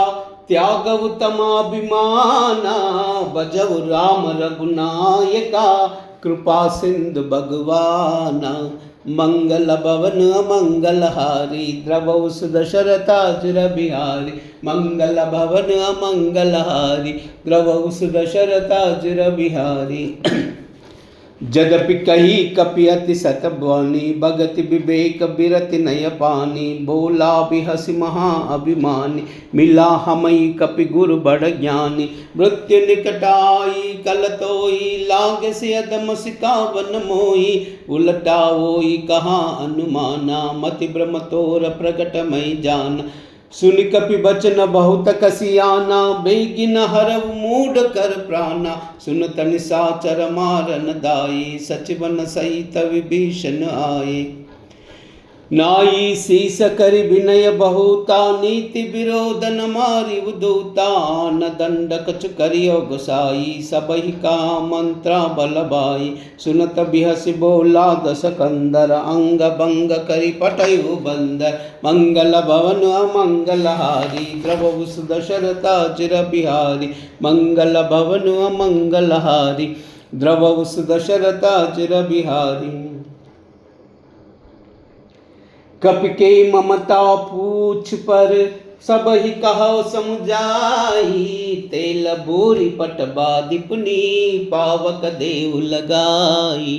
त्यागव तमाभिमाना। बजव राम रघुनायका कृपा सिंधु भगवाना। मंगल भवन अमंगलहारी द्रवौ सुदशरथाजिर बिहारी मंगल भवन अमंगलहारी द्रवौ सुदशरथाजिर बिहारी जदपि कही कपि अति सतवानी भगति विवेक बिरति नय पानी बोला भी हसी महा अभिमानी मिला हमई कपि गुरु बड़ ज्ञानी मृत्यु निकटाई कल तोई लाग से अदम सिकावन मोई उलटाओई कहा अनुमाना मति ब्रह्म तोर प्रकट मई जान सुनि कपि बचन बहुत कसियाना बेगिन हरव मूड कर प्राणा सुनत निसाचर मारन दाई सचिवन सहित विभीषण आए नाई शीस करि विनय बहुता नीति विरोधन मारि उदूता न दंड कछु करियो गुसाई सबहि का मंत्रा बलबाई सुनत बिहसि बोला दस कंदर अंग भंग करि पटयु बंदर मंगल भवन अमंगलहारी द्रवौ सुदशरथाजिर बिहारी मंगल भवन अमंगलहारी द्रवौ सुदशरथाजिर बिहारी कपि के ममता पूछ पर सब ही कहो समुझाई तेल बोरी पटबा दीपनी पावक देव लगाई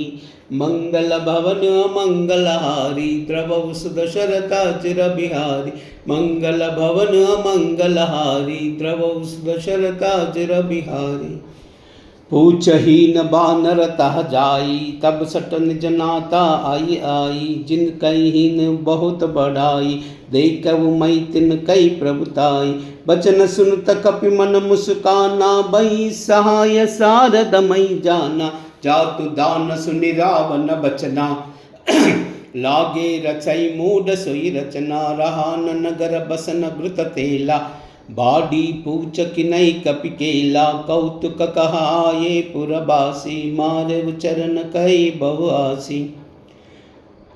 मंगल भवन मंगलहारी द्रवौ सुदशरथाजिर बिहारी मंगल भवन मंगलहारी द्रवौ सुदशरथाजिर बिहारी पूछहीन बानर तह जाई तब सट निज नाता आई आई जिन कहीन बहुत बढ़ाई देखऊ मई तिन कई प्रभुताई बचन सुनत कपि मन मुस्काना बई सहाय सारद मई जाना जातु दान सुनि रावण बचना लागे रचई मूड सोई रचना रहान नगर बसन घृत तेला बाडी पूछ किनई कपि केला कौतुक कहाये पुरबासी मारे चरण कई बहुआसी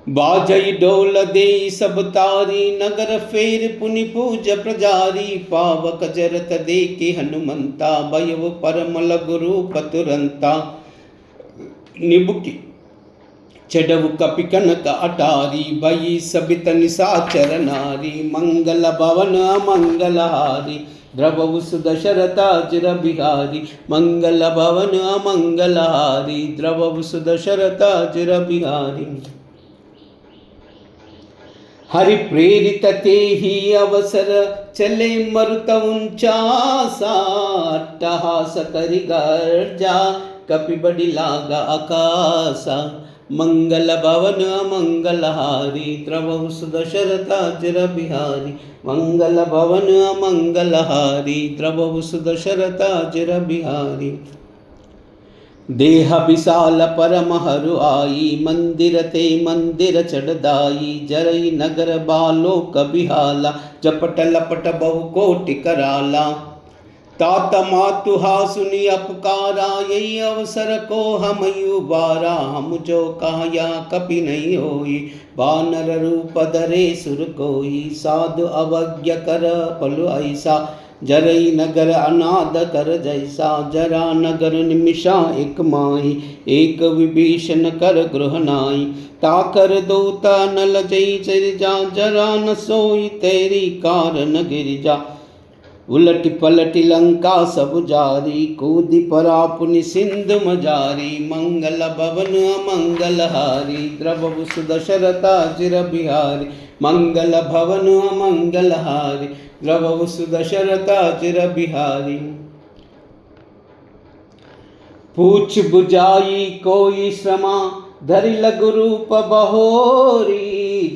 बाजई डोल दे सब तारी नगर फेर पुनि पूज प्रजारी पावक जरत दे के हनुमंता भयव परम लघु रूप तुरंता निबुकी चढ़ऊ कपि कनक अटारी भई सबित निसाचर नारी मंगल भवन अमंगलहारी द्रवौ सुदशरथाजिर बिहारी मंगल भवन अमंगलहारी द्रवौ सुदशरथाजिर बिहारी हरि प्रेरित ते ही अवसर चले मरुत उंचासा अट्टहास करि गर्जा कपि बड़ी लागा आकाशा मंगल भवन अमंगलहारी द्रवौ सुदशरथाजिर बिहारी मंगल भवन अमंगलहारी द्रवौ सुदशरथाजिर बिहारी देह विशाल परम हरु आई मंदिर ते मंदिर चढ़दाई जरई नगर बालो कबिहाला जपट लपट बहु कोटि कराला तात मातुहा सुनी अपकारा यही अवसर को हम युबारा हम जो कहा कपि नहीं होई बानर रूप धरे सुर कोई साधु अवज्ञ कर पलु ऐसा जरई नगर अनाद कर जैसा जरा नगर निमिषा एक माही एक विभीषण कर गृह नाई ताकर दोता नल जई चरिजा जरा न सोई तेरी कारण गिरिजा उलट पलट लंका सब जारी कूदि परा पुनि सिंधु मजारी मंगल भवन अमंगलहारी द्रवौ सुदशरथाजिर बिहारी मंगल भवन अमंगलहारी द्रवौ सुदशरथाजिर बिहारी पूछ बुझाई कोई श्रमा धरि लघु रूप बहोरी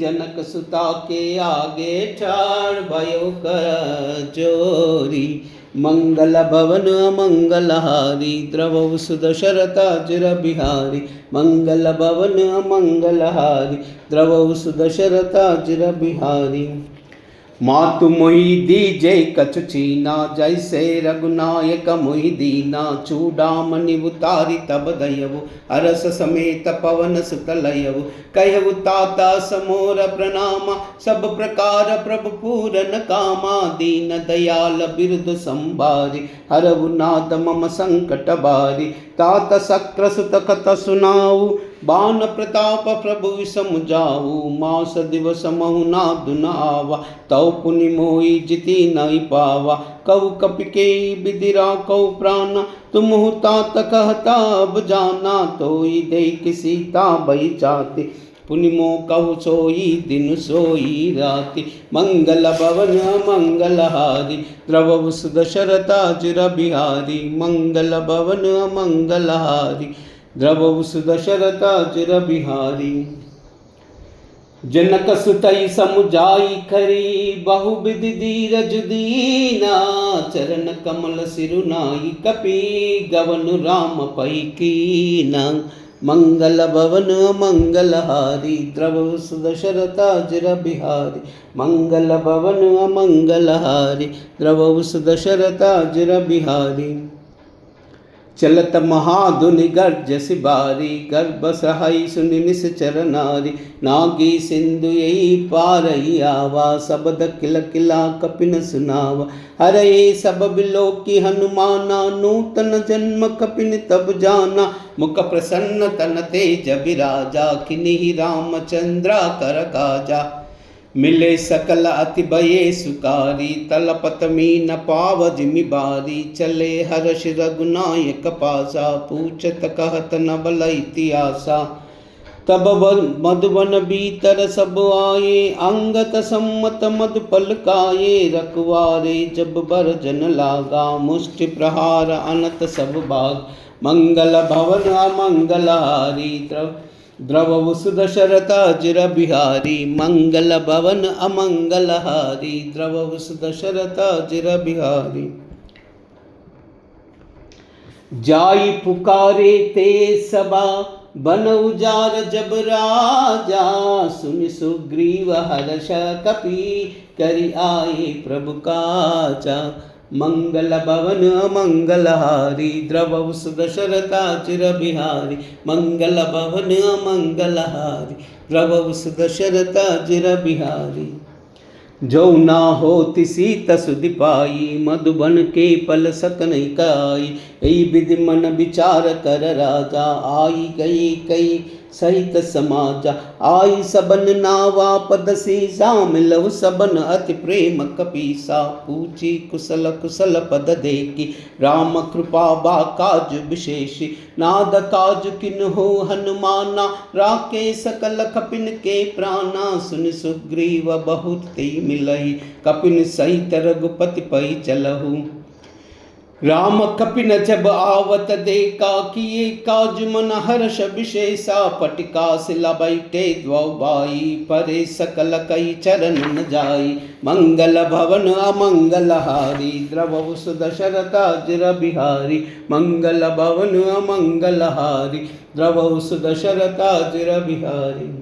जनक सुता के आगे ठाड़ भयो कर जोरी मंगल भवन अमंगलहारी द्रवौ सुदशरथाजिर बिहारी मंगल भवन अमंगलहारी द्रवौ सुदशरथाजिर बिहारी मातु मोहि दीजे कछु छीना जैसे रघुनायक मोहि दीना चूड़ामणि उतारी तब दयवु अरस समेत पवन सुत लयवु कहु ताता समोर प्रणामा सब प्रकार प्रभु पूरन कामा दीन दयाल बिरदु संभारी हरवु नाद मम संकट बारी तात शक्र सुत कथ सुनाऊ बान प्रताप प्रभु विषम जाऊ, मास दिवस महु नादु न आवा, तौ पुनि मोहि जिति नहीं पावा, कऊ कपिके बिदिरा कऊ प्राण, तुम तात कहता अब जाना, तोई दे किसी ताबई चाते, पुनि मो कहु सोई दिन सोई राति, मंगल भवन मंगलहारी, द्रवहु दशरथा चिर बिहारी, मंगल भवन मंगलहारी, द्रवहु दशरथा चिर बिहारी। जनक सुतई समुझाई खरी, बहुविधि धीरज दीना, चरण कमल सिरुनाई कपि, गवन राम पै कीना, मंगल भवन मंगलहारी, द्रवहु दशरथा चिर बिहारी, मंगल भवन मंगलहारी, द्रवहु दशरथा चिर बिहारी। चलत महाधुनि गर्ज सिबारी, गर्भ सहाई सुनि निश्चर नारी, नागी सिंधु यही पारई आवा, शब्द किल किला कपिन सुनावा, हरे सब बिलो की हनुमाना, नूतन जन्म कपिन तब जाना, मुख प्रसन्न तन तेज बिराजा, किन्हीं रामचंद्रा कर काजा, मिले सकल अति भये सुकारी, तलपत मीन पाव जिमि बारी, चले हर्ष रघुनायक पासा, पूछत कहत न बल इतिहासा, तब मधुवन भीतर सब आए, अंगत सम्मत मधु पलकाए, रखवारे जब बरजन लागा, मुष्टि प्रहार अनत सब भाग, मंगल भवन अमंगलहारी, द्रवहु दशरथा चिर बिहारी, मंगल भवन अमंगलहारी, द्रवहु दशरथा चिर बिहारी। जाई पुकारे ते सबा, बन उजार जब राजा, सुनि सुग्रीव हर्ष कपि, करि आए प्रभु काजा, मंगल भवन मंगलहारी, द्रवहु दशरथा चिर बिहारी, मंगल भवन मंगलहारी, द्रवहु दशरथा चिर बिहारी। जो ना होति सीत सुधि पाई, मधुबन के पल सकन काई, यही विधि मन विचार कर राजा, आई गई कई सहित समाजा, आई सबन नावा पद सीसा, मिलहु सबन अति प्रेम कपीसा, पूछी कुशल कुशल पद देखी, राम कृपा बा काज विशेषी, नाद काज किन हो हनुमाना, राके सकल कपिन के प्राणा, सुन सुग्रीव बहुत ते मिलहि, कपिन सहित रघुपति पै चलहु, राम कपिन जब आवत देखा, किए काज मन हर्ष विशेषा, पटिका सिला बैठे द्वौ बाई, परे सकल कई चरण न जाई, मंगल भवन अमंगलहारी, द्रवहु दशरथा चिर बिहारी, मंगल भवन अमंगलहारी, द्रवहु दशरथा चिर बिहारी।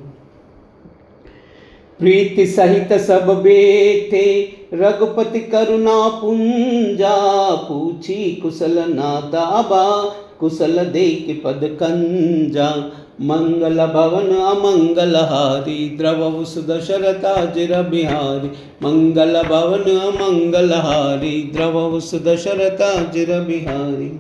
प्रीति सहित सब बैठे, रघुपति करुणा पुंजा, पूछी कुशल नादाबा, कुशल देख पद कंजा, मंगल भवन अमंगलहारी, द्रवहु दशरथा चिर बिहारी, मंगल भवन अमंगलहारी, द्रवहु दशरथा चिर बिहारी।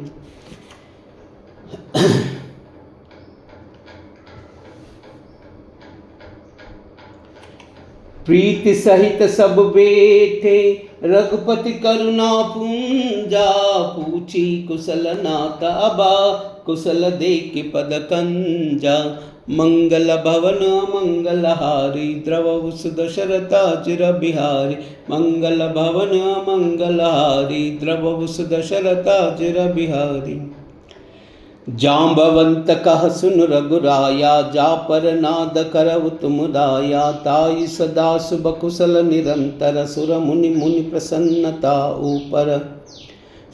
प्रीति सहित सब बैठे, रघुपति करुणा पुंजा, पूछी कुशल नाताबा, कुशल देख पद कंजा, मंगल भवन मंगलहारी, द्रवहु दशरथा चिर बिहारी, मंगल भवन मंगलहारी, द्रवहु दशरथा चिर बिहारी। जाम्बवंत कह सुन रघुराया, जा पर नाद करउ तुम दाया, ताई सदा शुभ कुशल निरंतर, सुर मुनि मुनि प्रसन्नता ऊपर,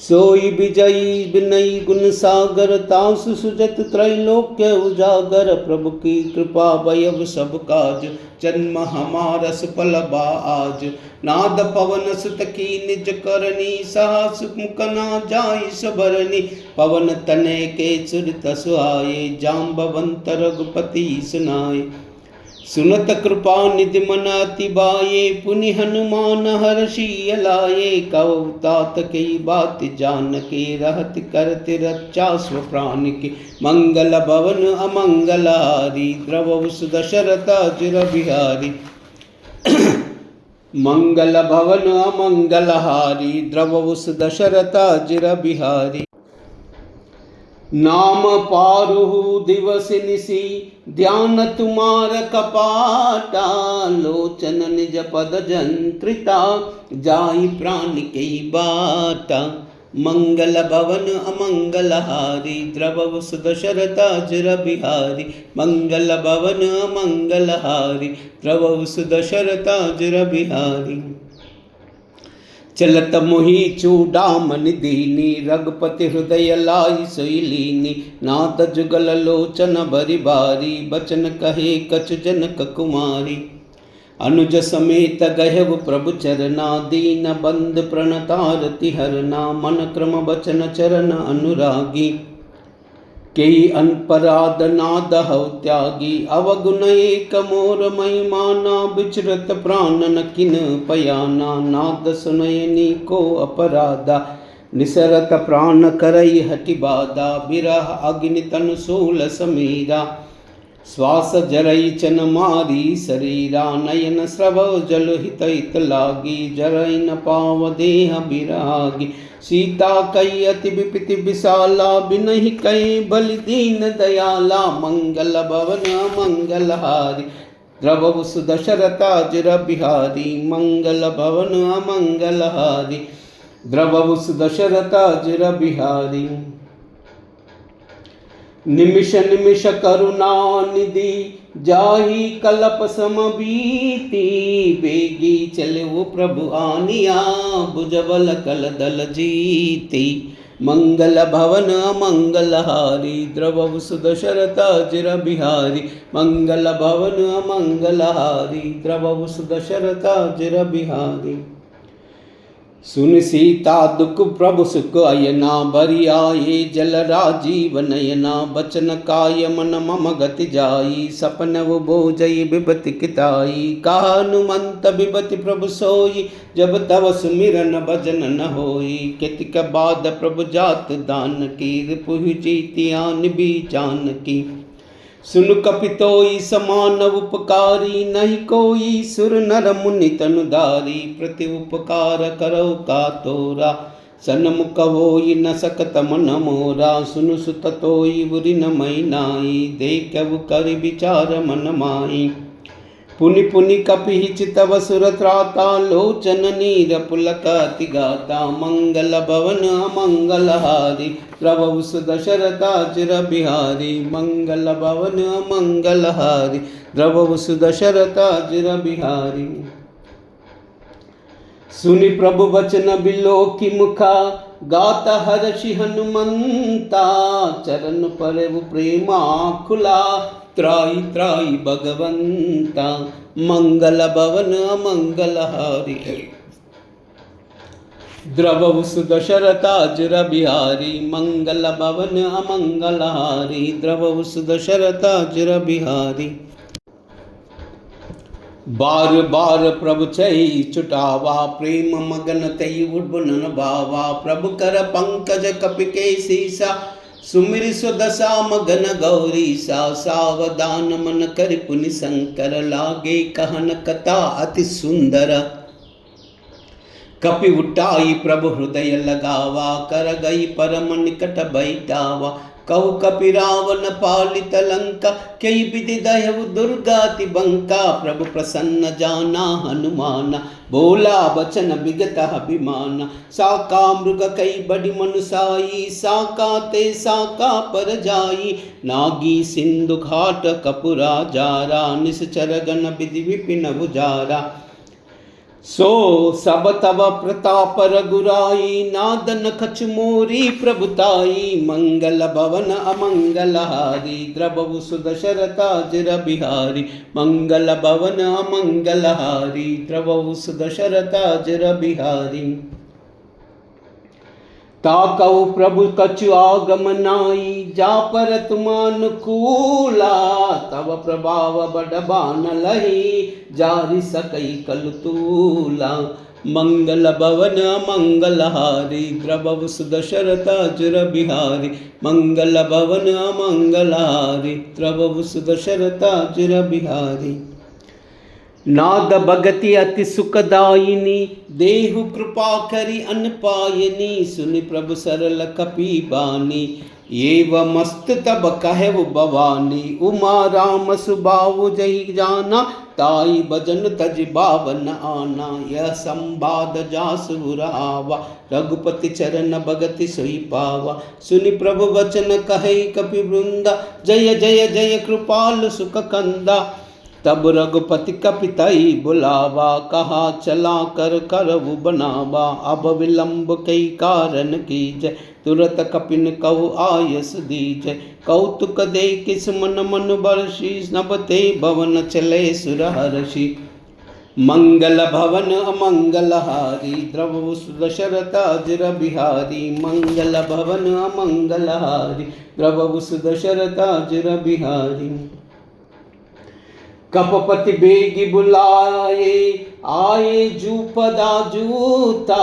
सोई विजयी विनयी गुण सागर, तासु सुजत त्रैलोक्य उजागर, प्रभु की कृपा भयव सब काज, जन्म हमारा सुफल बा आज, नाद पवन सुत की निज करनी, साहस मुख ना जाई सबरनी, पवन तनय के चुरित सुहाए, जाम्बवंत रघुपति सुनाए, सुनत कृपा निधि मन अति बाये, पुनि हनुमान हर्षि लाये। कहो तात कई बात जान के, रहत करत रक्षा स्व प्राण के। मंगल भवन अमंगल हारी, द्रवहु सुदशरथ अजिर बिहारी। मंगल भवन अमंगल हारी, द्रवहु सुदशरथ अजिर बिहारी। नाम पारुहु दिवस निसी, ध्यान तुम्हार कपाटा। लोचन निज पद जंत्रिता, जाहि प्राण के बाटा। मंगल भवन अमंगल हारी, द्रवहु सुदशरथ अजिर बिहारी। मंगल भवन अमंगल हारी, द्रवहु सुदशरथ अजिर बिहारी। चलत मोहि चूड़ामन दीनी, रघुपति हृदय लाई सोई लीनी। नाथ जुगल लोचन भरि भारी, बचन कहे कछु जनक कुमारी। अनुज समेत गहव प्रभु चरना, दीन बंद प्रणतारति हरना। मन क्रम बचन चरण अनुरागी, केई अनपराध नाद हव त्यागी। अवगुण एक मोर महिमा, ना विचरत प्राण न किन पयाना। नाद सुनयनी को अपराधा, निसरत प्राण करई हटि बाधा। बिरह अग्नि तनु सोल समीरा, श्वास जरई चन मारी शरीरा। नयन स्रव जल हित हित लागी, जरई न पाव देह बिरागी। सीता कई अति विपति विशाला, बिनहि कई बलि दीन दयाला। मंगल भवन मंगल हारी, द्रवहु सुदशरथ अजिर बिहारी। मंगल भवन मंगल हारी, द्रवहु सुदशरथ अजिर बिहारी। निमिष निमिष करुणा निधि, जाहि कलप सम बीती। बेगी चले वो प्रभु आनिया, भुजबल कल दल जीती। मंगल भवन मंगल हारी, द्रवहु सुदशरथ अजिर बिहारी। मंगल भवन मंगल हारी, द्रवहु सुदशरथ अजिर बिहारी। सुन सीता दुख प्रभु सुख अयना, भरि आये जल राजीव नयना। बचन काय मन मम गति जाई, सपन वो बोझई बिबति किताई। कहा हनुमंत बिबति प्रभु सोई, जब तव सुमिरन भजन न होई। कितिक बाद प्रभु जात दान की, रिपुहि जीति आन भी जानकी। सुन कपितोई समान उपकारी, नहीं कोई सुर नर मुनि तनुधारी। प्रति उपकार करो का तोरा, सन्मुख होई न सकत मन मोरा। सुनु सुत तोई बुरि न मैनाई, देखव कर विचार मन माई। पुनि पुनि कपि चितव सुर त्राता, लोचन नीर पुलक अति गाता। मंगल भवन अमंगल हारी, द्रवहु सुदशरथ अजिर बिहारी। मंगल भवन अमंगल हारी, द्रवहु सुदशरथ अजिर बिहारी। सुनि प्रभु वचन बिलोकि मुखा, गाता हर्षि हनुमंता। चरण परव प्रेमा खुला, त्राई त्राई भगवंता। मंगल भवन अमंगल हारी, द्रवहु सुदशरथ अजिर बिहारी। मंगल भवन अमंगल हारी, द्रवहु सुदशरथ अजिर बिहारी। बार बार प्रभु चई चुटावा, प्रेम मगन तई उर्बन भावा। प्रभु कर पंकज कपि के सीसा, सुमिर स्वदशा मगन गौरी सा। सावधान मन कर पुनि शंकर, लागे कहन कथा अति सुंदर। कपि उठाई प्रभु हृदय लगावा, कर गई परम निकट बैठावा। कहु कपि रावण पालित लंका, कई विधि दयहु दुर्गाति बंका। प्रभु प्रसन्न जाना हनुमाना, बोला बचन विगत अभिमाना। साका मृग कई बड़ी मनुसाई, साका ते साका पर जाई। नागी सिंधु घाट कपुरा जारा, निश्चर गण विधि विपिन बुजारा। सो सब तव प्रताप रघुराई, नादन खच मोरी प्रभुताई। मंगल भवन अमंगल हारी, द्रवहु सुदशरथ अजिर बिहारी। मंगल भवन अमंगल हारी, द्रवहु सुदशरथ अजिर बिहारी। ताकऊ प्रभु कछु आगमनाई, जा पर तुमानुकूला, तव प्रभाव बड़बान लही, जारि सकई कलतूला। मंगल भवन मंगलहारी, द्रवव सुदशरथ अजुर बिहारी, मंगल भवन मंगलहारी, द्रवव सुदशरथ अजुर बिहारी। नाद भगति अति सुखदायिनी, देहु कृपा करि अन पायनी, सुनि प्रभु सरल कपि बानी, एव मस्त तब कहव भवानी, उमा राम सुबाहु जहि जाना, ताई भजन तज बावन आना, यह संवाद जासुर आवा, रघुपति चरण भगति सोई पावा, सुनि प्रभु वचन कहे कपि वृंदा, जय जय जय कृपाल सुख कंदा। तब रघुपति कपितई बुलावा, कहा चला कर करऊ बनावा, अब विलंब कई कारण कीजय, तुरत कपिन कहु आयस दीजय, कौतुक दे किस मन मन बरसी, नभते भवन चले सुर हर्षि। मंगल भवन अमंगलहारी, द्रवहु सुदशरथ अजुर बिहारी, मंगल भवन अमंगलहारी, द्रवहु सुदशरथ अजुर बिहारी। कपपति बेगी बुलाए, आए जूपदा जूता,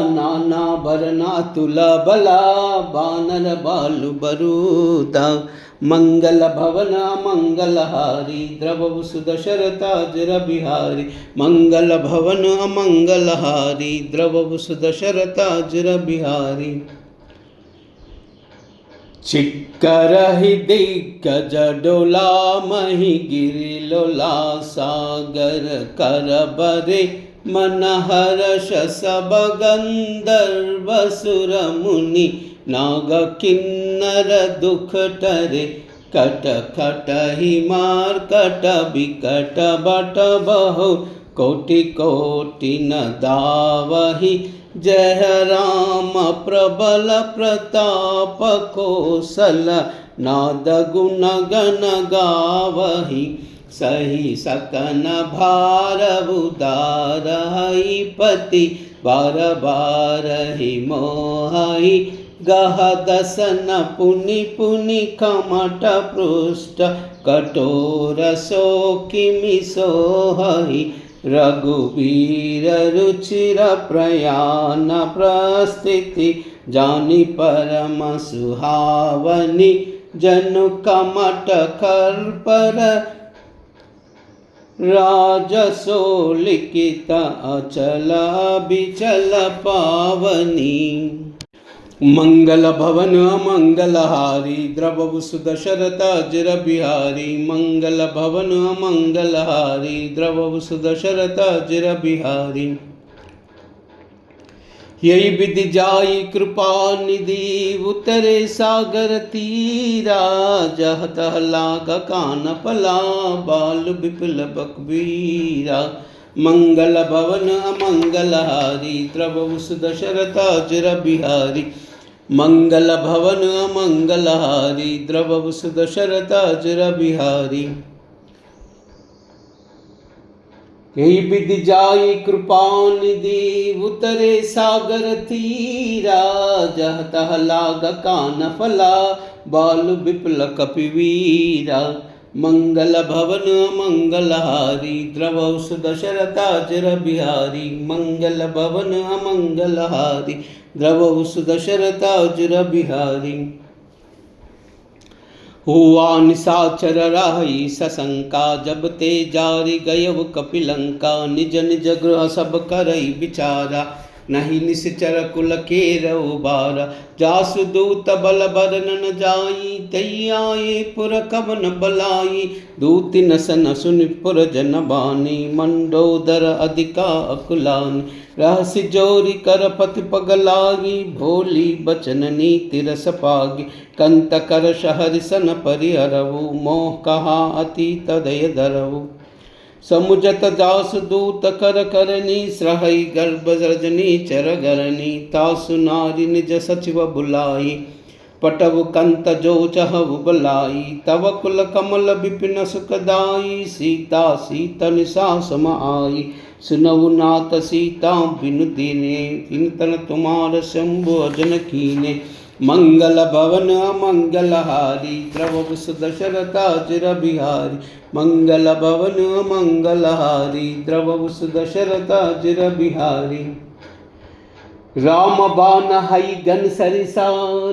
नाना बरना तुला बला, बानर बालु बरूता। मंगल भवन मंगलहारी, द्रवहु सुदशरथ अजुर बिहारी, मंगल भवन मंगलहारी, द्रवहु सुदशरथ अजुर बिहारी। चिक्करहि दिग्गज डोला, मही गिरि लोला, सागर कर बरे मन हर्ष सब गंधर्व सुर मुनि, नाग किन्नर दुख टरे, कट खट ही मार कट बिकट बट बहु, कोटि कोटि न दावहि, जय राम प्रबल प्रताप कौशल, नाद गुण गण गावहि, सही सकन भार उदारहि, पति बार बार ही मोहि, गह दसन पुनि पुनि कमट पृष्ठ, कठोर सो किमि सोहि, रघुवीर रुचिर प्रयाण प्रस्थिति, जानि परम सुहावनी, जनु कमट कर्पर, राजसो लिखित अचल बिचल पावनी। मंगल भवन मंगलहारी, द्रवहु सुदशरथ अजुर बिहारी, मंगल भवन मंगलहारी, द्रवहु सुदशरथ अजुर बिहारी। यही विधि जाई कृपा निधि, उतरे सागर तीरा, जह तह लाग कान पला, बाल विपुल बकबीरा। मंगल भवन अमंगलहारी, द्रवहु सुदशरथ अजुर बिहारी, मंगल भवन अमंगलहारी, द्रवहु सुदशरथ अजुर बिहारी। यही विधि जाई कृपा निधि, उतरे सागर तीरा, जह तह लाग कान फला, बाल विपुल कपिवीरा। मंगल भवन मंगलहारी, द्रवहु सुदशरथ अजुर बिहारी, मंगल भवन अमंगलहारी, द्रवहु सुदशरथ अजुर बिहारी। हुआ निशाचर राही सशंका, जब ते जारी गयव कपिलंका, निज निज गृह सब करई विचारा, नहीं निश्चर कुल केरउ बारा। जासु दूत बल बरनन जाई, तई आए पुर कवन बलाई, दूति नसन सुनि पुर जन बानी, मंडोदर अधिका अकुलानी। रहसि जोरी कर पति पगलागी, भोली बचन नीति रस पागी, कंत कर शहरि सन परिहरऊ, मोह कहा अति तदय धरऊ। समुझत जासु दूत कर करनी, श्रहई गर्भ रजनी चर गरनी, तासु नारी निज सचिव बुलाई, पटव कंत जो चहु बलाई। तव कुल कमल विपिन सुखदाई, सीता सीत निशा सम आई, सुनहु नाथ सीता बिनु दीने, किंतन तुम्हार शंभु अजन कीने। मंगल भवन मंगलहारी, द्रवहु सुदशरथ अजिर बिहारी। मंगल भवन मंगलहारी, द्रवहु सुदशरथ अजिर बिहारी। राम बाण हई गन सरिसा,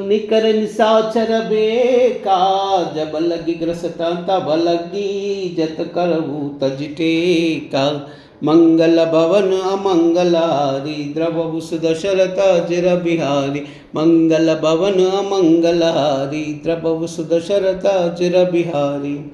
निकर निशाचर बेका। जब लगी ग्रसता तब लगी, जत करहु तज टेका। मंगल भवन अमंगलहारी, द्रवहु सुदशरथ अजिर बिहारी। मंगल भवन अमंगलहारी, द्रवहु सुदशरथ अजिर बिहारी।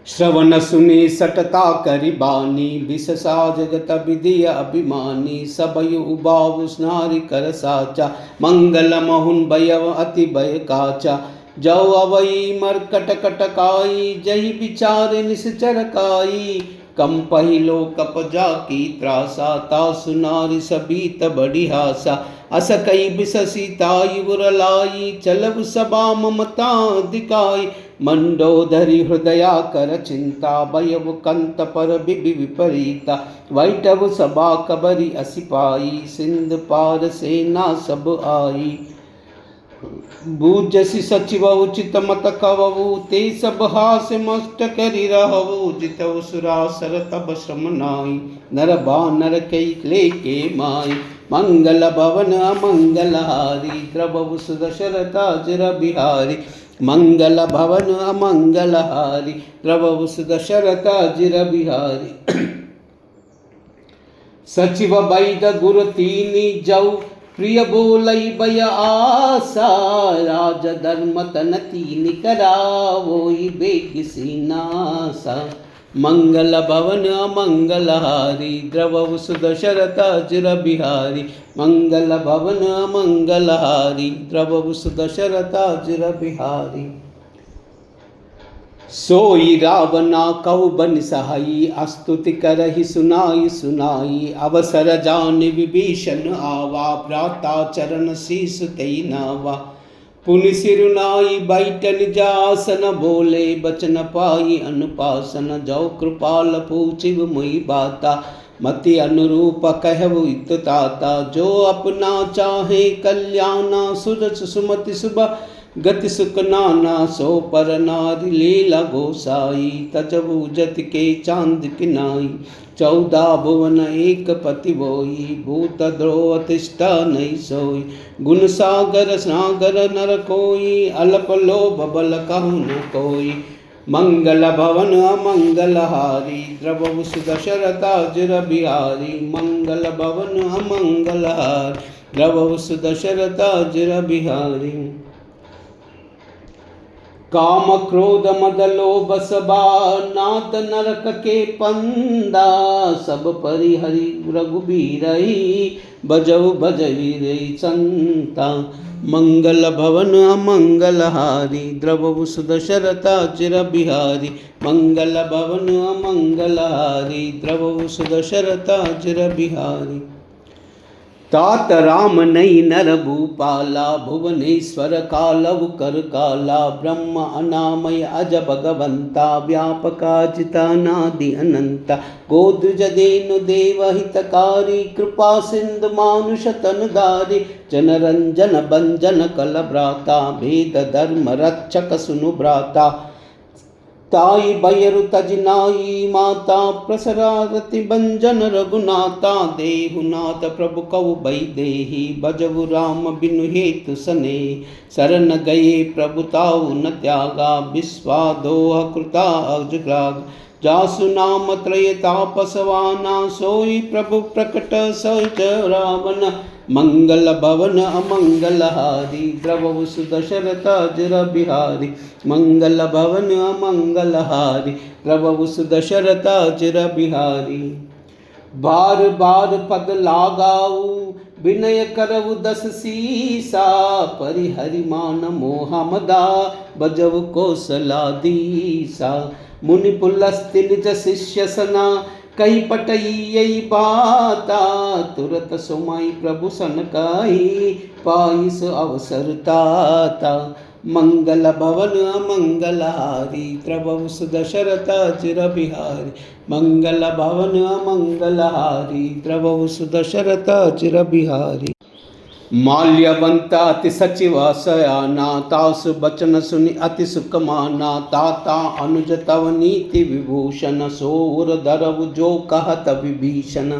श्रवण सुनि सटता करि बानी, बिससा जगत विदिय अभिमानी। सबयु उबावु नारी कर साचा, मंगल महुन भयव अति भय काचा। जौ अवई मरकट कटकाई, जही विचार निश्चर काई। कंपहि लोक कपजा की त्रासा, तासु नारी सबीत बड़ी हासा। अस कई बिससीताई उरलाई, चलव सबा ममता दिखाई। मंडोदरी हृदया कर चिंता, भयव कंत पर बिबि विपरीता। वैटव सबा कबरी असिपाई, सिंध पार सेना सब आई। बूझसी सचिव उचित मत कवु, ते सब हास मस्त करि रहु। जितव सुरासर तब श्रम नाई, नर बानर कई लेके माई। मंगल भवन अमंगलहारी, द्रवहु सुदशरथ अजिर बिहारी। मंगल भवन अमंगलहारी, द्रवहु सुदशरथ अजिर बिहारी। सचिव वैद गुरु तीनि जौ, प्रिय बोलई भय आसा। राज धर्म तन तीनि करावोई, बेग सीनासा। मंगल भवन अमंगलहारी, द्रवहु सुदशरथ अजिर बिहारी। मंगल भवन अमंगलहारी, द्रवहु सुदशरथ अजिर बिहारी। सोई रावना कहु बन सहाई, स्तुति करहि सुनाई सुनाई। अवसर जान विभीषण आवा, भ्राता चरण शीस तेई नावा। पुनि सिरुनाई बैठन जासन, बोले बचन पाई अनुपासन। जौ कृपाल पूछिव मुई बाता, मति अनुरूप कहु इत ताता। जो अपना चाहे कल्याणा, सुरस सुमति सुबह गति सुख नाना। सो पर नारी लीला गोसाई, तजबु जत के चांद किनाई। 14 भुवन एक पति बोई, भूत द्रोह तिष्ठा नहीं सोई। गुण सागर सागर नर कोई, अल्प लोभ बल कहु न कोई। मंगल भवन अमंगलहारी, द्रवहु सुदशरथ अजिर बिहारी। मंगल भवन अमंगलहारी, द्रवहु सुदशरथ अजिर बिहारी। काम क्रोध मद लोभ सबा, नाथ नरक के पंदा। सब परिहरि रघुबीरई, बजऊ बजवीरई संता। मंगल भवन अमंगलहारी, द्रवहु सुदशरथ अजिर बिहारी। मंगल भवन अमंगलहारी, द्रवहु सुदशरथ अजिर बिहारी। तात राम नई नर भूपाला, भुवनेश्वर कालव कर काला। ब्रह्म अनामय अज भगवंता, व्यापकाजिता नादि अनंता। गोद्विज देनु देव हितकारी, कृपा सिंधु मानुष तनुधारी। जनरंजन भंजन कल भ्राता, भेद धर्म रक्षक सुनु भ्राता। ताई भयरु तजनाई माता, प्रसरारति भंजन रघुनाथा। देहुनाथ प्रभु कवु भई देहि, भजहु राम बिनु हेतु सने। शरण गए प्रभु ताऊ न त्यागा, विश्वादोह कृता अजग्राग। जासु नाम त्रय तापसवाना, सोई प्रभु प्रकट सच रावण। मंगल भवन अमंगलहारी, द्रवहु सुदशरथ अजिर बिहारी। मंगल भवन अमंगलहारी, द्रवहु सुदशरथ अजिर बिहारी। बार बार पद लागाऊ, विनय करऊ दस सीसा। परिहरि मान मोह मदा, बजव कौशलाधीसा। मुनि पुलस्त्य निज शिष्य सना, कही पटई बाता। तुरत सुमाई प्रभु सनकाई, पाइस अवसर ताता। मंगल भवन अमंगलहारी द्रवहु सुदशरथ चिर बिहारी। मंगल भवन अमंगलहारी द्रवहु सुदशरथ चिर बिहारी। माल्यवंता अति सचिव सयाना तासु बचन सुनि अति सुख माना। ताता अनुज तव नीति विभूषण सोर धरव जो कहत विभीषण।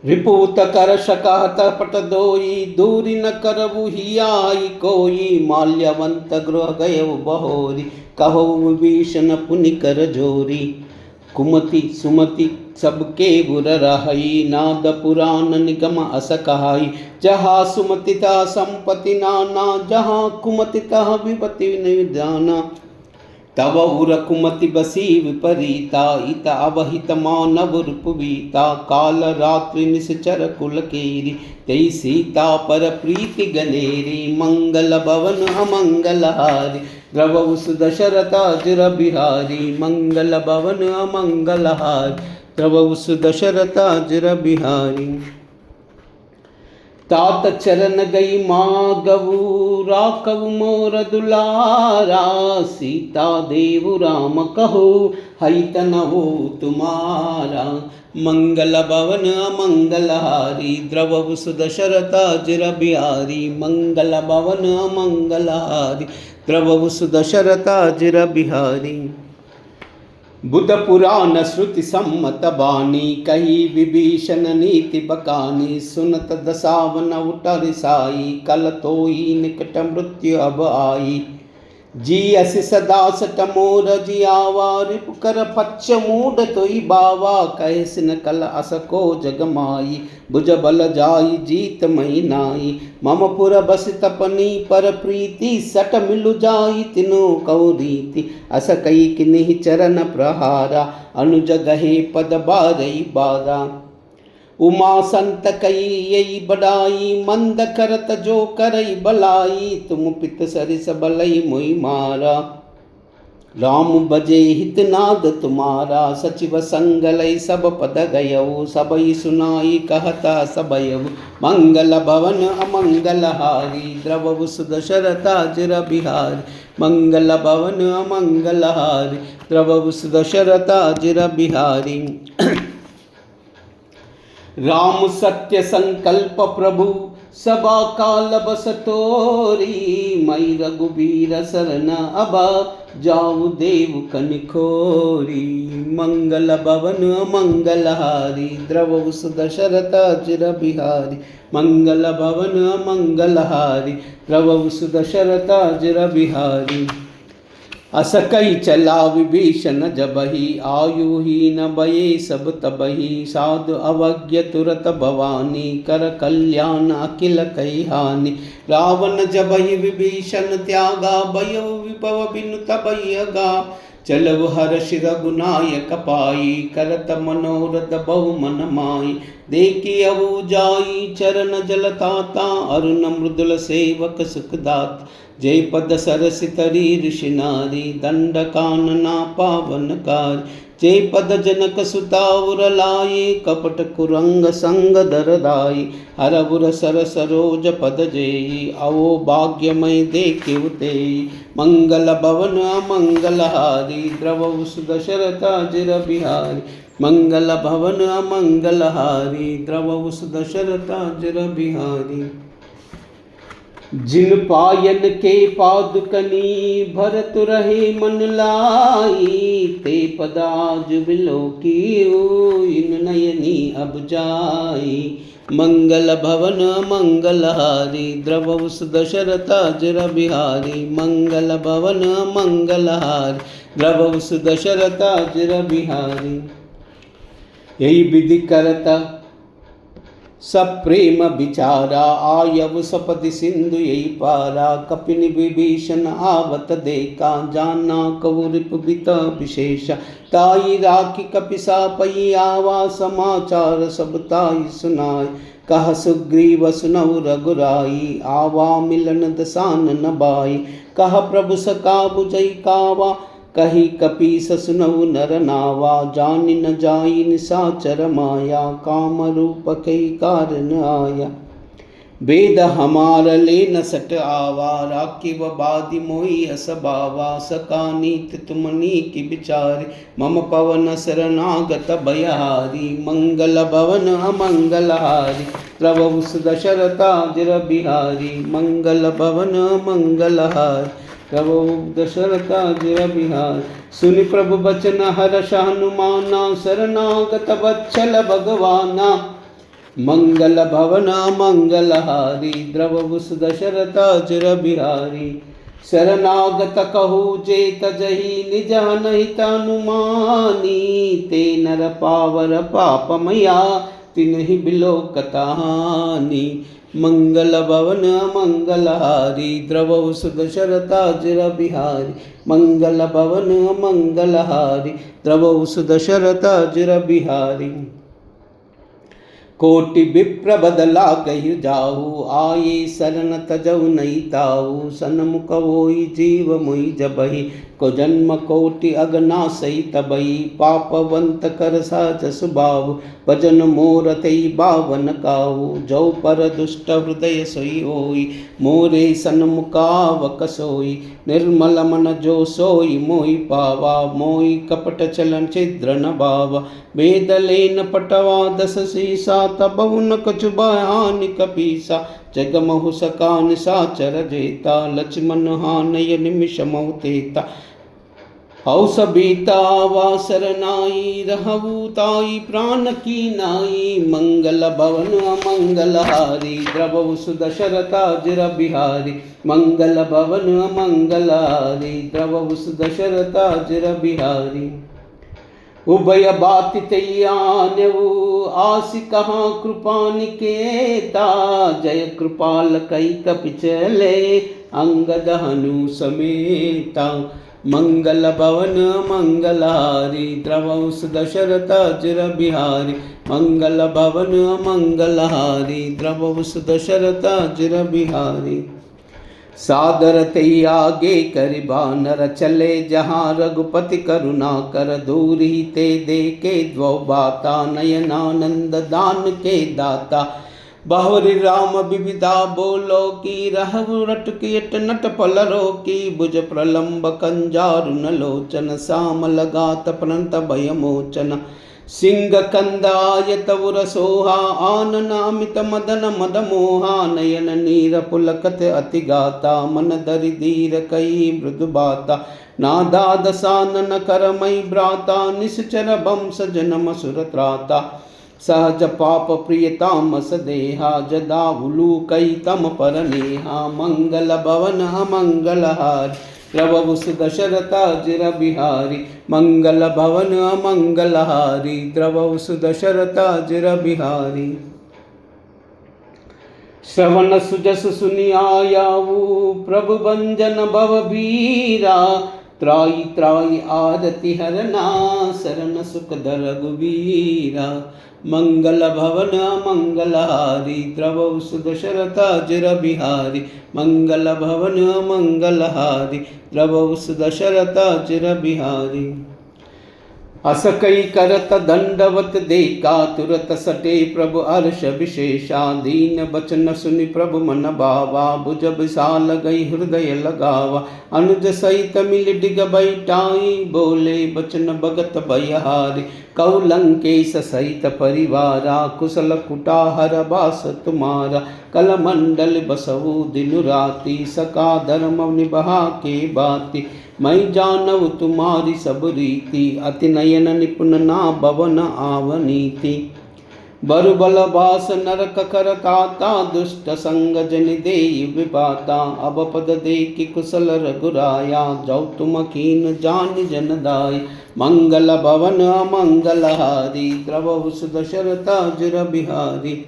रिपुत कर शकहत पट दोई दूरी न करबु हियाई कोई। माल्यवंत गृह गयव बहोरी कहो विभीषण पुनि कर जोरी। कुमति सुमति सबके गुर रहई नाद पुराण निगम अस कहाई। जहाँ सुमति तह संपत्ति नाना जहाँ कुमति तह विपति निदाना। तव उर कुमति बसी विपरीता इत अवहित मानव रूपवीता। काल रात्रि निश्चर कुल केरी तई सीता पर प्रीति गनेरी। मंगल भवन अमंगलहारी द्रवहु सुदशरथ चिर बिहारी। मंगल भवन अमंगलहारी द्रवहु सुदशरथ चिर बिहारी। तात चरण गई माँ गवु राकव मोर दुलारा। सीता देव राम कहो हित न हो तुम्हारा। मंगल भवन अमंगलहारी द्रवहु सुदशरथ चिर बिहारी। मंगल भवन अमंगलहारी द्रवहु सुदशरथ चिर बिहारी। बुध पुराण श्रुति सम्मत बानी कही विभीषण नीति बकानी। सुनत दसावन उटर साई कल तोई निकट मृत्यु अब आई। जी अस सदा सट मोर जियावा रिपु कर पच्छ मूड तोई बावा। कहे सिन कल अस को जगमाई भुज बल जाई जीत मई नाई। मम पुर बस तपनी पर प्रीति सट मिलु जाई तिनो कौ रीति। अस कई किन्हि चरण प्रहारा अनुज गहे पद बारई बारा। उमा संत कई यही बड़ाई मंद करत जो करई बलाई। तुम पित सरिस बलई मोई मारा राम बजे हितनाद तुम्हारा। सचिव संगलई सब पद गयऊ सबई सुनाई कहता सबयऊ। मंगल भवन अमंगलहारी द्रवहु सुदशरथ चिर बिहारी। मंगल भवन अमंगलहारी द्रवहु सुदशरथ चिर बिहारी। राम सत्य संकल्प प्रभु सबा काल बस तोरी। मई रघुबीर सरन अबा जाऊ देव कनिखोरी। मंगल भवन मंगलहारी द्रवहु सुदशरथ चिर बिहारी। मंगल भवन मंगलहारी द्रवहु सुदशरथ चिर बिहारी। अस कई चला विभीषण जबहि आयु ही न भये सब तबहि। साधु अवज्ञ तुरत भवानी कर कल्याण अखिल कई हानि। रावण जबहि विभीषण त्यागा भयो विपव बिनु तबहि अगा। चलव हर्षि रघुनायक पाई करत मनोरथ बहु मन माई। देखी अवु जाई चरण जल ताता अरुण मृदुल सेवक सुखदाता। जय पद सरसि तरी ऋषि नारी दंड कानना पावन कार। जय पद जनक सुता उर लाए कपट कुरंग संग दर दाई। हरबुर सर सरोज पद जेई आवो भाग्यमय देखे उतेई। मंगल भवन अमंगलहारी द्रवहु सुदशरथ चिर बिहारी। मंगल भवन अमंगलहारी द्रवहु सुदशरथ चिर बिहारी। जिन पायन के पादुकनी भरत रहे मन लाई। ते पदाज विलोकियो इन नयनी अब जाई। मंगल भवन मंगलहारी द्रवहु सुदशरथ चिर बिहारी। मंगल भवन मंगलहारी द्रवहु सुदशरथ चिर बिहारी। यही विधि करता सब प्रेम विचारा आयव सपदि सिंधु यही पारा। कपिनि विभीषण आवत देखा जाना कवु रिपुबित विशेषा। ताई राखी कपिसा पई आवा समाचार सब ताई सुनाय। कह सुग्रीव सुनऊ रघुराई आवा मिलन दसानन बाई। कह प्रभु सका बुझई कावा कही कपीस सुनऊ नर नावा। जानि न जाई निशाचर माया काम रूप कई कारण आया। वेद हमार ले न सट आवा, राखिव बादि मोहि असबावा, सका नीत तुमनी की बिचारी, मम पवन शरणागत भयहारी, मंगल भवन अमंगलहारी, द्रवहु दशरथाजिर बिहारी, मंगल भवन मंगलहारी, प्रभु दशरथाजिर बिहारी। सुनि प्रभु बचन हर्ष हनुमाना, शरणागत वत्सल भगवाना, मंगल भवन मंगलहारी, द्रवहु दशरथाजिर बिहारी, शरणागत कहु जेत जही, निज हित हनुमानी, ते नर पावर पापमया, तिन्हि बिलोकताहानी, मंगल भवन मंगलहारी, द्रवहु दशरथाजिर बिहारी, मंगल भवन मंगलहारी, द्रवहु दशरथाजिर बिहारी। कोटि विप्र बदला गहि जाहु, आये शरण तजौ नहीं ताहु, सन्मुख होई जीव मुहि जबहि, को जन्म कोटि अगना सही तबहि, पापवंत कर साच सुबाहु, भजन मोर तई बावन काहू, जो पर दुष्ट हृदय सोई होई, मोरे सन्मुखावक सोई, निर्मल मन जो सोई मोहि पावा, मोहि कपट चलन छिद्र न भावा, वेद लेन पटवा दस सीसा, तबहु न कछु बयान कपीसा, जगमहु सका निसाचर जेता, लक्ष्मण हानय निमिष महु तेता, हौस बीता वासर नाई, रहु ताई प्राण की नाई, मंगल भवन अमंगलहारी, द्रवहु दशरथाजिर बिहारी, मंगल भवन अमंगलहारी, द्रवहु दशरथाजिर बिहारी। उभय बाति तैयान्यु, आसि कहाँ कृपा निकेता, जय कृपाल कई कपिचले, अंगद हनु समेता, मंगल भवन मंगलहारी, द्रवहु दशरथाजिर बिहारी, मंगल भवन मंगलहारी, द्रवहु दशरथाजिर बिहारी। सादर तई आगे करि बानर चले, जहाँ रघुपति करुणा कर, दूर ही ते देखे द्वौ बाता, नयनानंद दान के दाता, बाहुरी राम विविधा बोलो की, रहु रटकियट नट पलरो की, भुज प्रलंब कंजारु न लोचन, साम लगात प्रणत भय मोचन, सिंह कंदाय तवुर सोहा, आननामित मदन मद मोहा, नयन नीर पुलकत अति गाता, मन दरि धीर कई मृदु बाता, नादा दसानन करमई भ्राता, निश्चर बंश जनम सुर त्राता, सहज पाप प्रियतामस देहा, जदा उलू कई तम पर नेहा, मंगल भवन मंगलहारी, द्रवहु दशरथाजिर बिहारी, मंगल भवन मंगलहारी, द्रवहु दशरथाजिर बिहारी। श्रवण सुजस सुनि आयाऊ, प्रभु भंजन भव बीरा, त्राई त्राई आरति हरना, शरण सुख दर रघुवीरा, मंगल भवन मंगलहारी, द्रवहु दशरथाजिर बिहारी, मंगल भवन मंगलहारी, द्रवहु दशरथाजिर बिहारी। अस कई करत दंडवत देखा, तुरत सटे प्रभु हर्ष विशेषा, दीन बचन सुनि प्रभु मन भावा, भुज विशाल गई हृदय लगावा, अनुज सहित मिल डिग बैठाई, बोले बचन भगत भयहारी, कहु लंकेश सहित परिवारा, कुशल कुटाहर बास तुम्हारा, कल मंडल बसहु दिनु राति, सका धर्म निभा के बाती, मैं जानव तुम्हारी सब रीति, अति नयन निपुण ना भवन आवनीति, बरुबल बास नरक कर काता, दुष्ट संग जन देई विपाता, अब पद देखि कुशल रघुराया, जाऊ तुम कीन जान जन दाय, मंगल भवन मंगलहारी, द्रवहु दशरथाजिर बिहारी,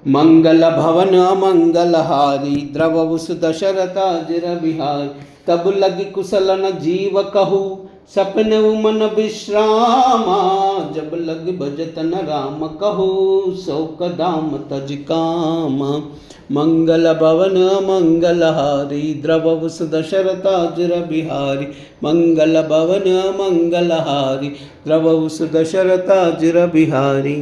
मंगल भवन मंगलहारी, द्रवहु दशरथाजिर बिहारी, तब लगी कुशल न जीव कहू, सपने मन विश्रामा, जब लग भजत न राम कहू, शोक दाम तज कामा, मंगल भवन मंगलहारी, द्रवहु दशरथाजिर बिहारी, मंगल भवन मंगलहारी, द्रवहु दशरथाजिर बिहारी।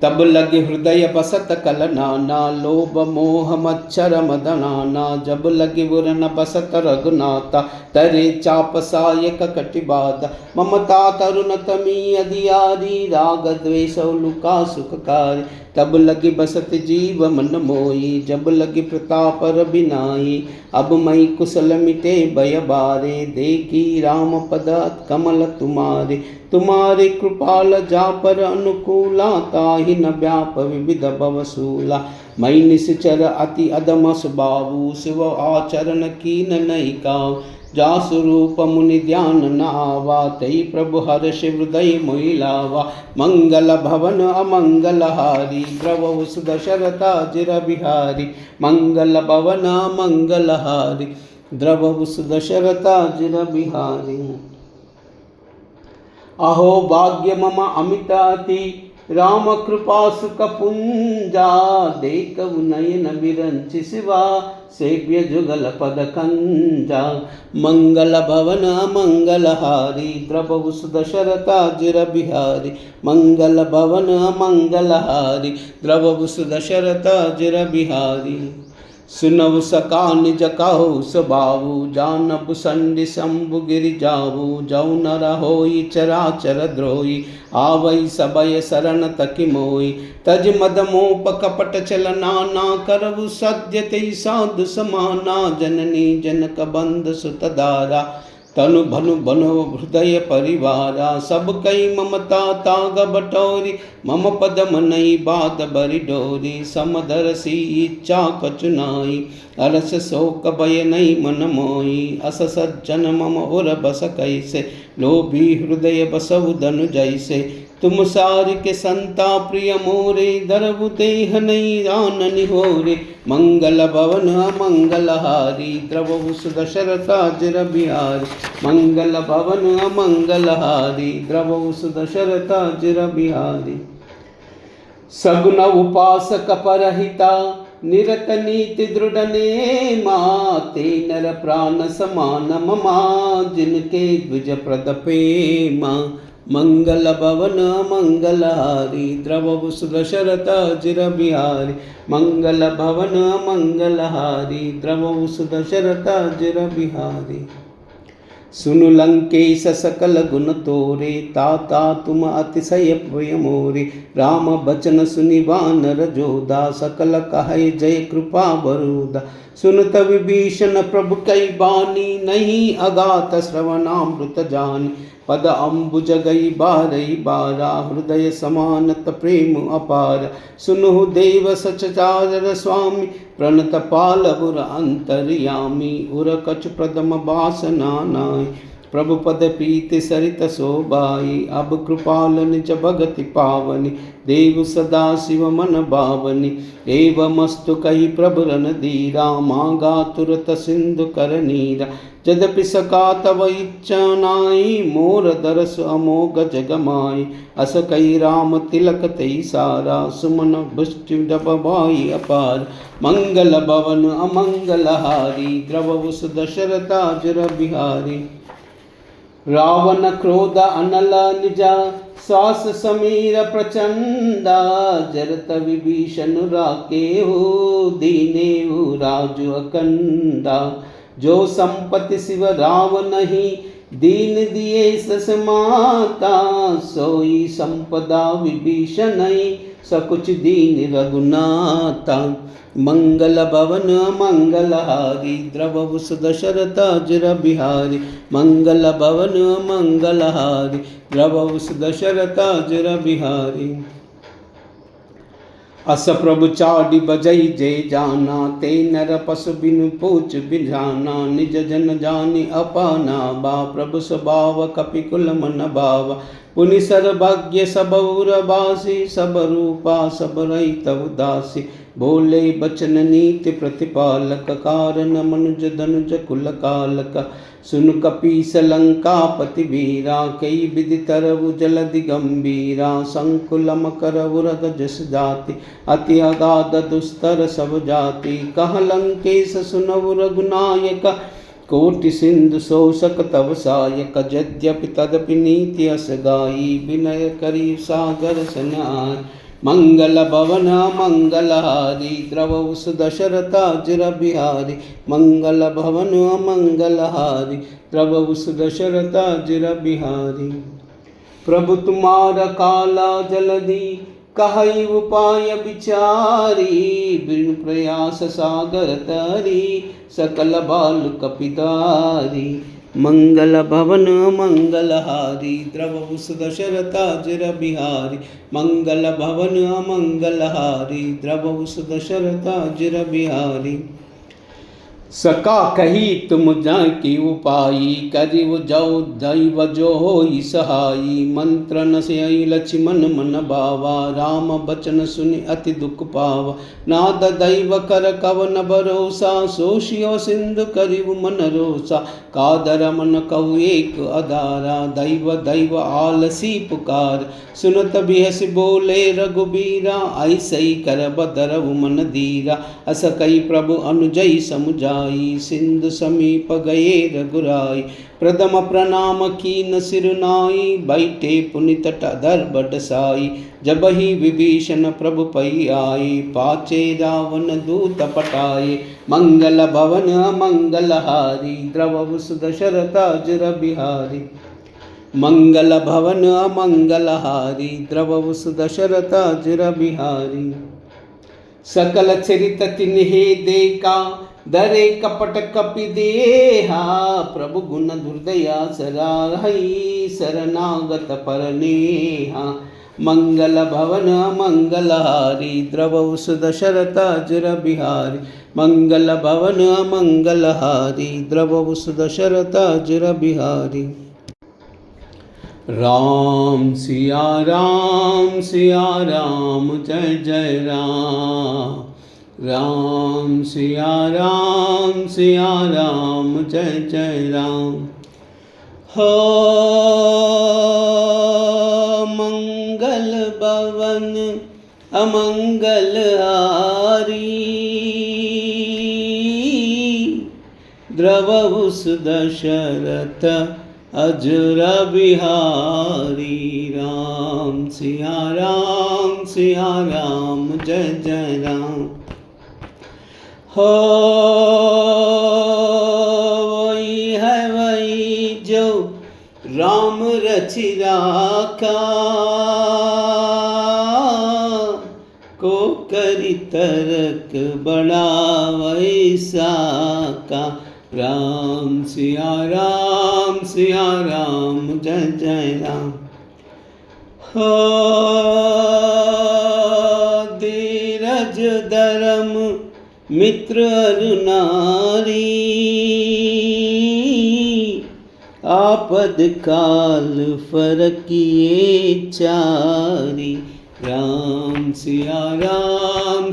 तब लगे हृदय बसत कल नाना, लोभ मोह मच्छर मदनाना। जब लगे उरन बसत रघुनाथा, तरे चाप सायक कटिबाधा। ममता तरुण तमी अधियारी, राग द्वेष लुका सुखकारी। तब लगे बसत जीव मन मोई, जब लगे प्रताप रबिनाई। अब मई कुशल मिटे भय बारे, देखी राम पद कमल तुम्हारे। तुम्हारे कृपाल जा पर अनुकूला, ताहि न व्याप विविध भवसूला। मई निश्चर अति अदम स्वभावु, शिव आचरण कीन नहीं काऊ। जा स्वरूप मुनि ध्यान न आवा, तई प्रभु हर्ष हृदय मोहि लावा। मंगल भवन अमंगल हारी, द्रवहु सुदशरथा जिर बिहारी। मंगल भवन अमंगल हारी, द्रवहु सुदशरथा जिर बिहारी। अहो भाग्य मम अमित अति, राम कृपा सुख पुंजा। देखु नयन बिरंचि शिवा, सेव्य जुगल पद कंजा। मंगल भवन मंगल हारी, द्रवहु सुदशरथा जिर बिहारी। मंगल भवन मंगल हारी, द्रवहु सुदशरथा जिर बिहारी। सुनव सका निज कहो स्वभावु, जानब संडि शंभु गिरि जावु। जौ न रहोई चराचर द्रोही, आवई सबय शरण तकि मोई। तज मद मोप कपट चल नाना, करवु सद्य तेई साधु समाना। जननी जनक बंध सुत दारा, तनु भनु बनो हृदय परिवारा। सब कई ममता ताग बटोरी, मम पद मनई बात बरि डोरी। समदरसी इच्छा कछु नाई, अरस शोक भय नहीं मन मोई। अस सज्जन मम उर बस कैसे, लोभी हृदय बसउ धनु जैसे। तुम सार के संता प्रिय मोरे, दरबु देह नहीं आननि होरे। मंगल भवन मंगल हारी, द्रवहु सुदशरथा जिर बिहारी। मंगल भवन मंगल हारी, द्रवहु सुदशरथा जिर बिहारी। सगुन उपासक परहिता, निरत नीति दृढ़ नेमा। ते नर प्राण समान ममा, जिनके द्विज प्रद प्रेमा। मंगल भवन मंगल हारी, द्रवहु सुदशरथा जिर बिहारी। मंगल भवन मंगल हारी, द्रवहु सुदशरथा जिर बिहारी। सुनु लंकेश सकल गुण तोरे, ताता तुम अतिशय प्रिय मोरे। राम बचन सुनि वानर जोधा, सकल कहै जय कृपा बरूदा। सुनत विभीषण प्रभु कई बानी, नहीं अगात श्रवणामृत जानी। पद अम्बुज गई बारई बारा, हृदय समानत प्रेम अपार। सुनु देव सचचार स्वामी, प्रणत पाल उर अंतर्यामी। उर कछ प्रदम बासना नाई, प्रभु पद प्रीति सरित शोभाई। अब कृपाल निज भगति पावनी, देव सदा शिव मन भावनी। एवमस्तु कही प्रभु रन धीरा, मांगा तुरत सिंधु कर नीरा। यद्यपि सका तव इच्छा नाई, मोर दरस अमोघ जगमाई। अस कई राम तिलक तई सारा, सुमन भुष्टि डबवाई अपार। मंगल भवन अमंगल हारी, द्रवहु सुदशरथा जिर बिहारी। रावण क्रोध अनल निजा, श्वास समीर प्रचंडा। जरत विभीषण राके हो, दीने हो राजु अकंडा। जो संपत्ति शिव राव नहीं, दीन दिए सस माता। सोई संपदा विभीषण नहीं, सकुच दीन रघुनाथा। मंगल भवन मंगल हारी, द्रवहु सुदशरथा जिर बिहारी। मंगल भवन मंगल हारी, द्रवहु सुदशरथा जिर बिहारी। अस प्रभु चाडी बजई जय जाना, ते नर पशु बिनु पूछ बिझाना। निज जन जानि अपाना बा, प्रभु स्वभाव कपिकुल मन भावा। पुनि सर्वज्ञ सब उर बासी, सब रूपा सब रहित उदासी। बोले बचन नीति प्रतिपालक, कारण मनुज धनुज कुल कालक। सुन कपीस लंकापति वीरा, कई विधि तरवु जलधि गंभीरा। संकुल मकर उरग जस जाति, अति अगाध दुस्तर सब जाति। कह लंकेश सुनवु रघुनायक, कोटि सिंधु शोषक तव सायक। यद्यपि तदपि नीति अस गाई, विनय करी सागर सनाय। मंगल भवन मंगलहारी द्रवहु सुदशरथाजिर बिहारी मंगल भवन मंगलहारी द्रवहु सुदशरथाजिर बिहारी। प्रभु तुम्हारा काला जलधि कहई उपाय विचारी बिनु प्रयास सागर तरी सकल बाल कपितारी मंगल भवन मंगलहारी द्रवहु सुदशरथाजिर बिहारी मंगल भवन मंगलहारी द्रवहु सुदशरथाजिर बिहारी। सका कही तुम जाय की उपाई करिव जाओ दैव जो होई सहाई मंत्र न से लक्ष्मण मन बावा राम बचन सुनि अति दुख पावा नाद दैव कर कवन भरोसा सोशियो सिंधु करिव मन रोसा कादर मन कहु एक अदारा दैव दैव आलसी पुकार सुनत बिहस बोले रघुबीरा ऐसई कर बदरव मन धीरा अस कई प्रभु अनुजई समुझा सिंधु समीप गए रघुराई प्रथम प्रणाम कीन सिरुनाई बैठे पुनि तट अधर बडसाई जब ही विभीषण प्रभु पई आए पाचे रावण दूत पटाए मंगल भवन मंगलहारी द्रवहु सुदशरथाजिर बिहारी मंगल भवन मंगलहारी द्रवहु सुदशरथाजिर बिहारी। सकल चरित तिन्हे देखा दरे कपट कपि देहा प्रभु गुण दुर्दया सराहई शरणागत परनेहा मंगल भवन मंगलहारी द्रवहु सुदशरथाजिर बिहारी मंगल भवन मंगलहारी द्रवहु सुदशरथाजिर बिहारी। राम सिया राम जय जय राम राम सिया राम जय जय राम। हो मंगल भवन अमंगल हारी द्रवहु सुदशरथ अजुर बिहारी राम सिया राम जय जय राम। हो वही है वही जो राम रचि राखा को करी तरक बड़ा वैसा का राम सिया राम जय जय राम। हो धीरज धर्म मित्र अरुनारी आपद काल फरकिए चारी राम सिया राम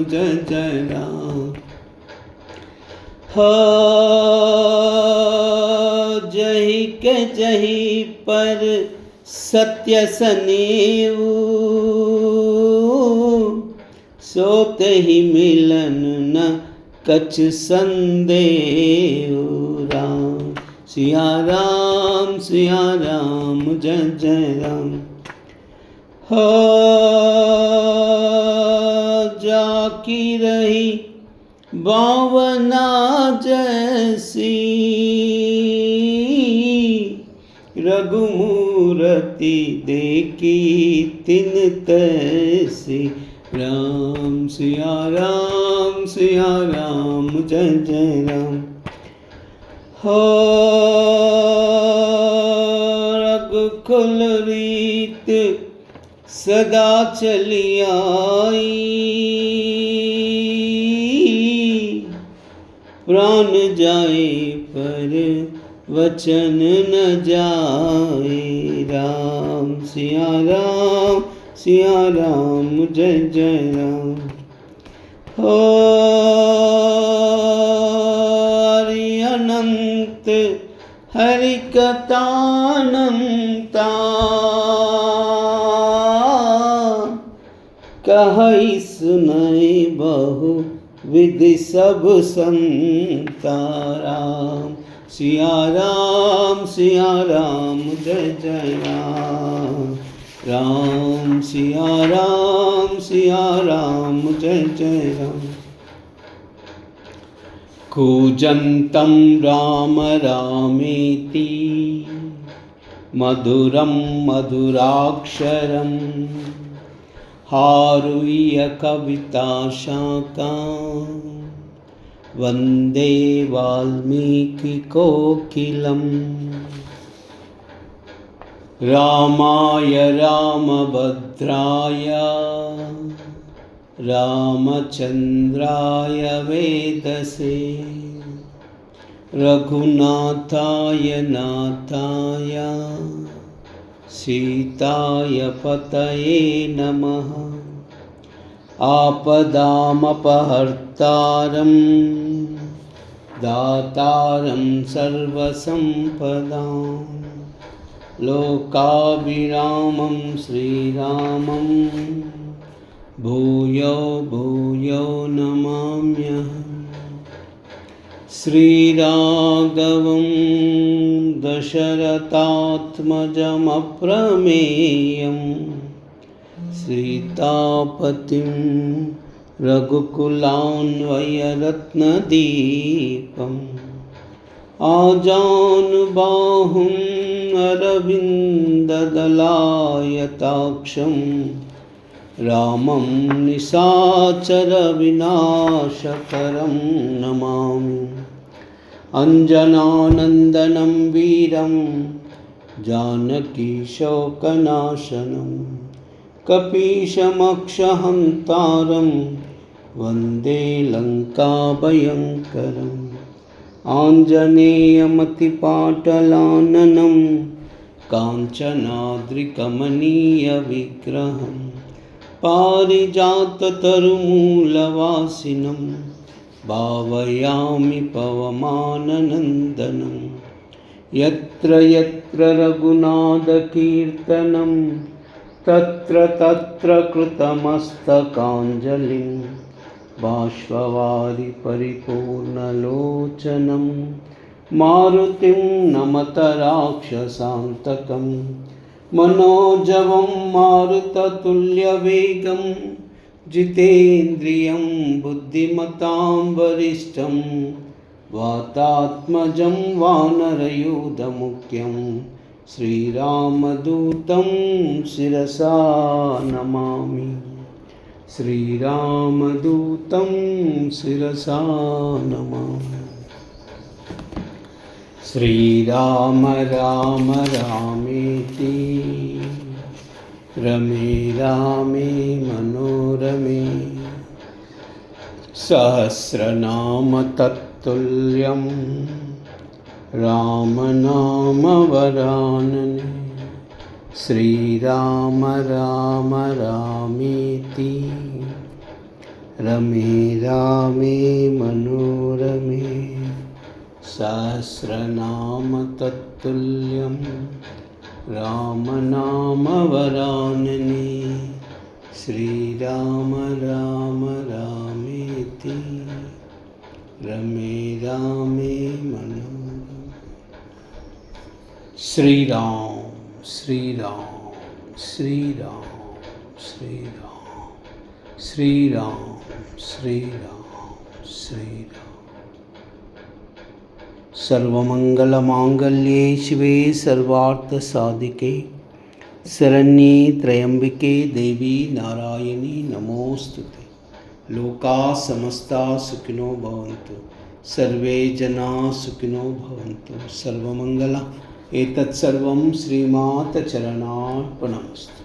जय जय राम। हो जही के जही पर सत्य सनेऊ सोते ही मिलन न कछ संदेह राम सिया राम जय जय राम। हो जाकी रही बावना जैसी रघुमूर्ति देखी तिन तैसी राम सिया राम जय जय राम। हो रघुकुल रीत सदा चली आई प्राण जाए पर वचन न जाए राम सिया राम जय जय राम। हो हरि अनंत हरि कथानंता कहई सुनई बहु विधि सब संता राम सिया राम जय जय राम। राम सिया राम जय जय राम। कूजन्तं राम रामेति मधुरं मधुराक्षरम् हारुह्य कविताशाखां वन्दे वाल्मीकिकोकिलम्। रामाय रामभद्राय रामचन्द्राय वेदसे रघुनाथाय नाथाय सीताय पतये नमः। आपदामपहर्तारं दातारं सर्वसम्पदां लोकाभिरामं श्रीरामं भूयो भूयो नमाम्यहम्। श्रीराघवं दशरथात्मजमप्रमेयं सीतापतिं रघुकुलान्वयरत्नदीपम् आजानुबाहुं अरविन्ददलायताक्षं रामं निशाचरविनाशकरं नमामि। अञ्जनानन्दनं वीरं जानकीशोकनाशनं कपीशमक्षहन्तारं वन्दे लङ्काभयङ्करम्। आञ्जनेयमतिपाटलाननं काञ्चनाद्रिकमनीयविग्रहं पारिजाततरुमूलवासिनं भावयामि पवमाननन्दनं। यत्र यत्र रघुनाथकीर्तनं तत्र तत्र कृतमस्तकाञ्जलिं बाष्पवारि परिपूर्णलोचनं मारुतिं नमत राक्षसान्तकं। मनोजवं मारुततुल्यवेगं जितेन्द्रियं बुद्धिमतां वरिष्ठं वातात्मजं वानरयूथमुख्यं श्रीरामदूतं शिरसा नमामि। श्रीरामदूतं शिरसा नमामि। श्रीराम राम रामेति रमे रामे मनोरमे सहस्रनाम तत्तुल्यं रामनाम वरानने। श्रीराम राम रामेति रमे रामे मनोरमे सहस्रनाम तत्तुल्यं रामनाम वरानने। श्रीराम राम रामेति रमे रामे मनोरमे। श्री राम श्री राम श्री राम श्री राम श्री राम श्री राम श्री राम। सर्वमंगलमांगल्ये शिवे सर्वार्थसाधिके शरण्ये त्र्यंबके देवी नारायणी नमोस्तुते। लोकाः समस्ताः सुखिनो भवन्तु सर्वे जनाः सुखिनो भवन्तु। सर्वमंगल एतत् सर्वं श्रीमाता चरणार्पणमस्तु।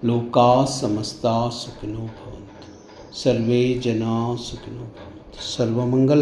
लोकाः समस्ताः सुखिनो भवन्तु सर्वे जनाः सुखिनो भवन्तु। सर्वमंगल।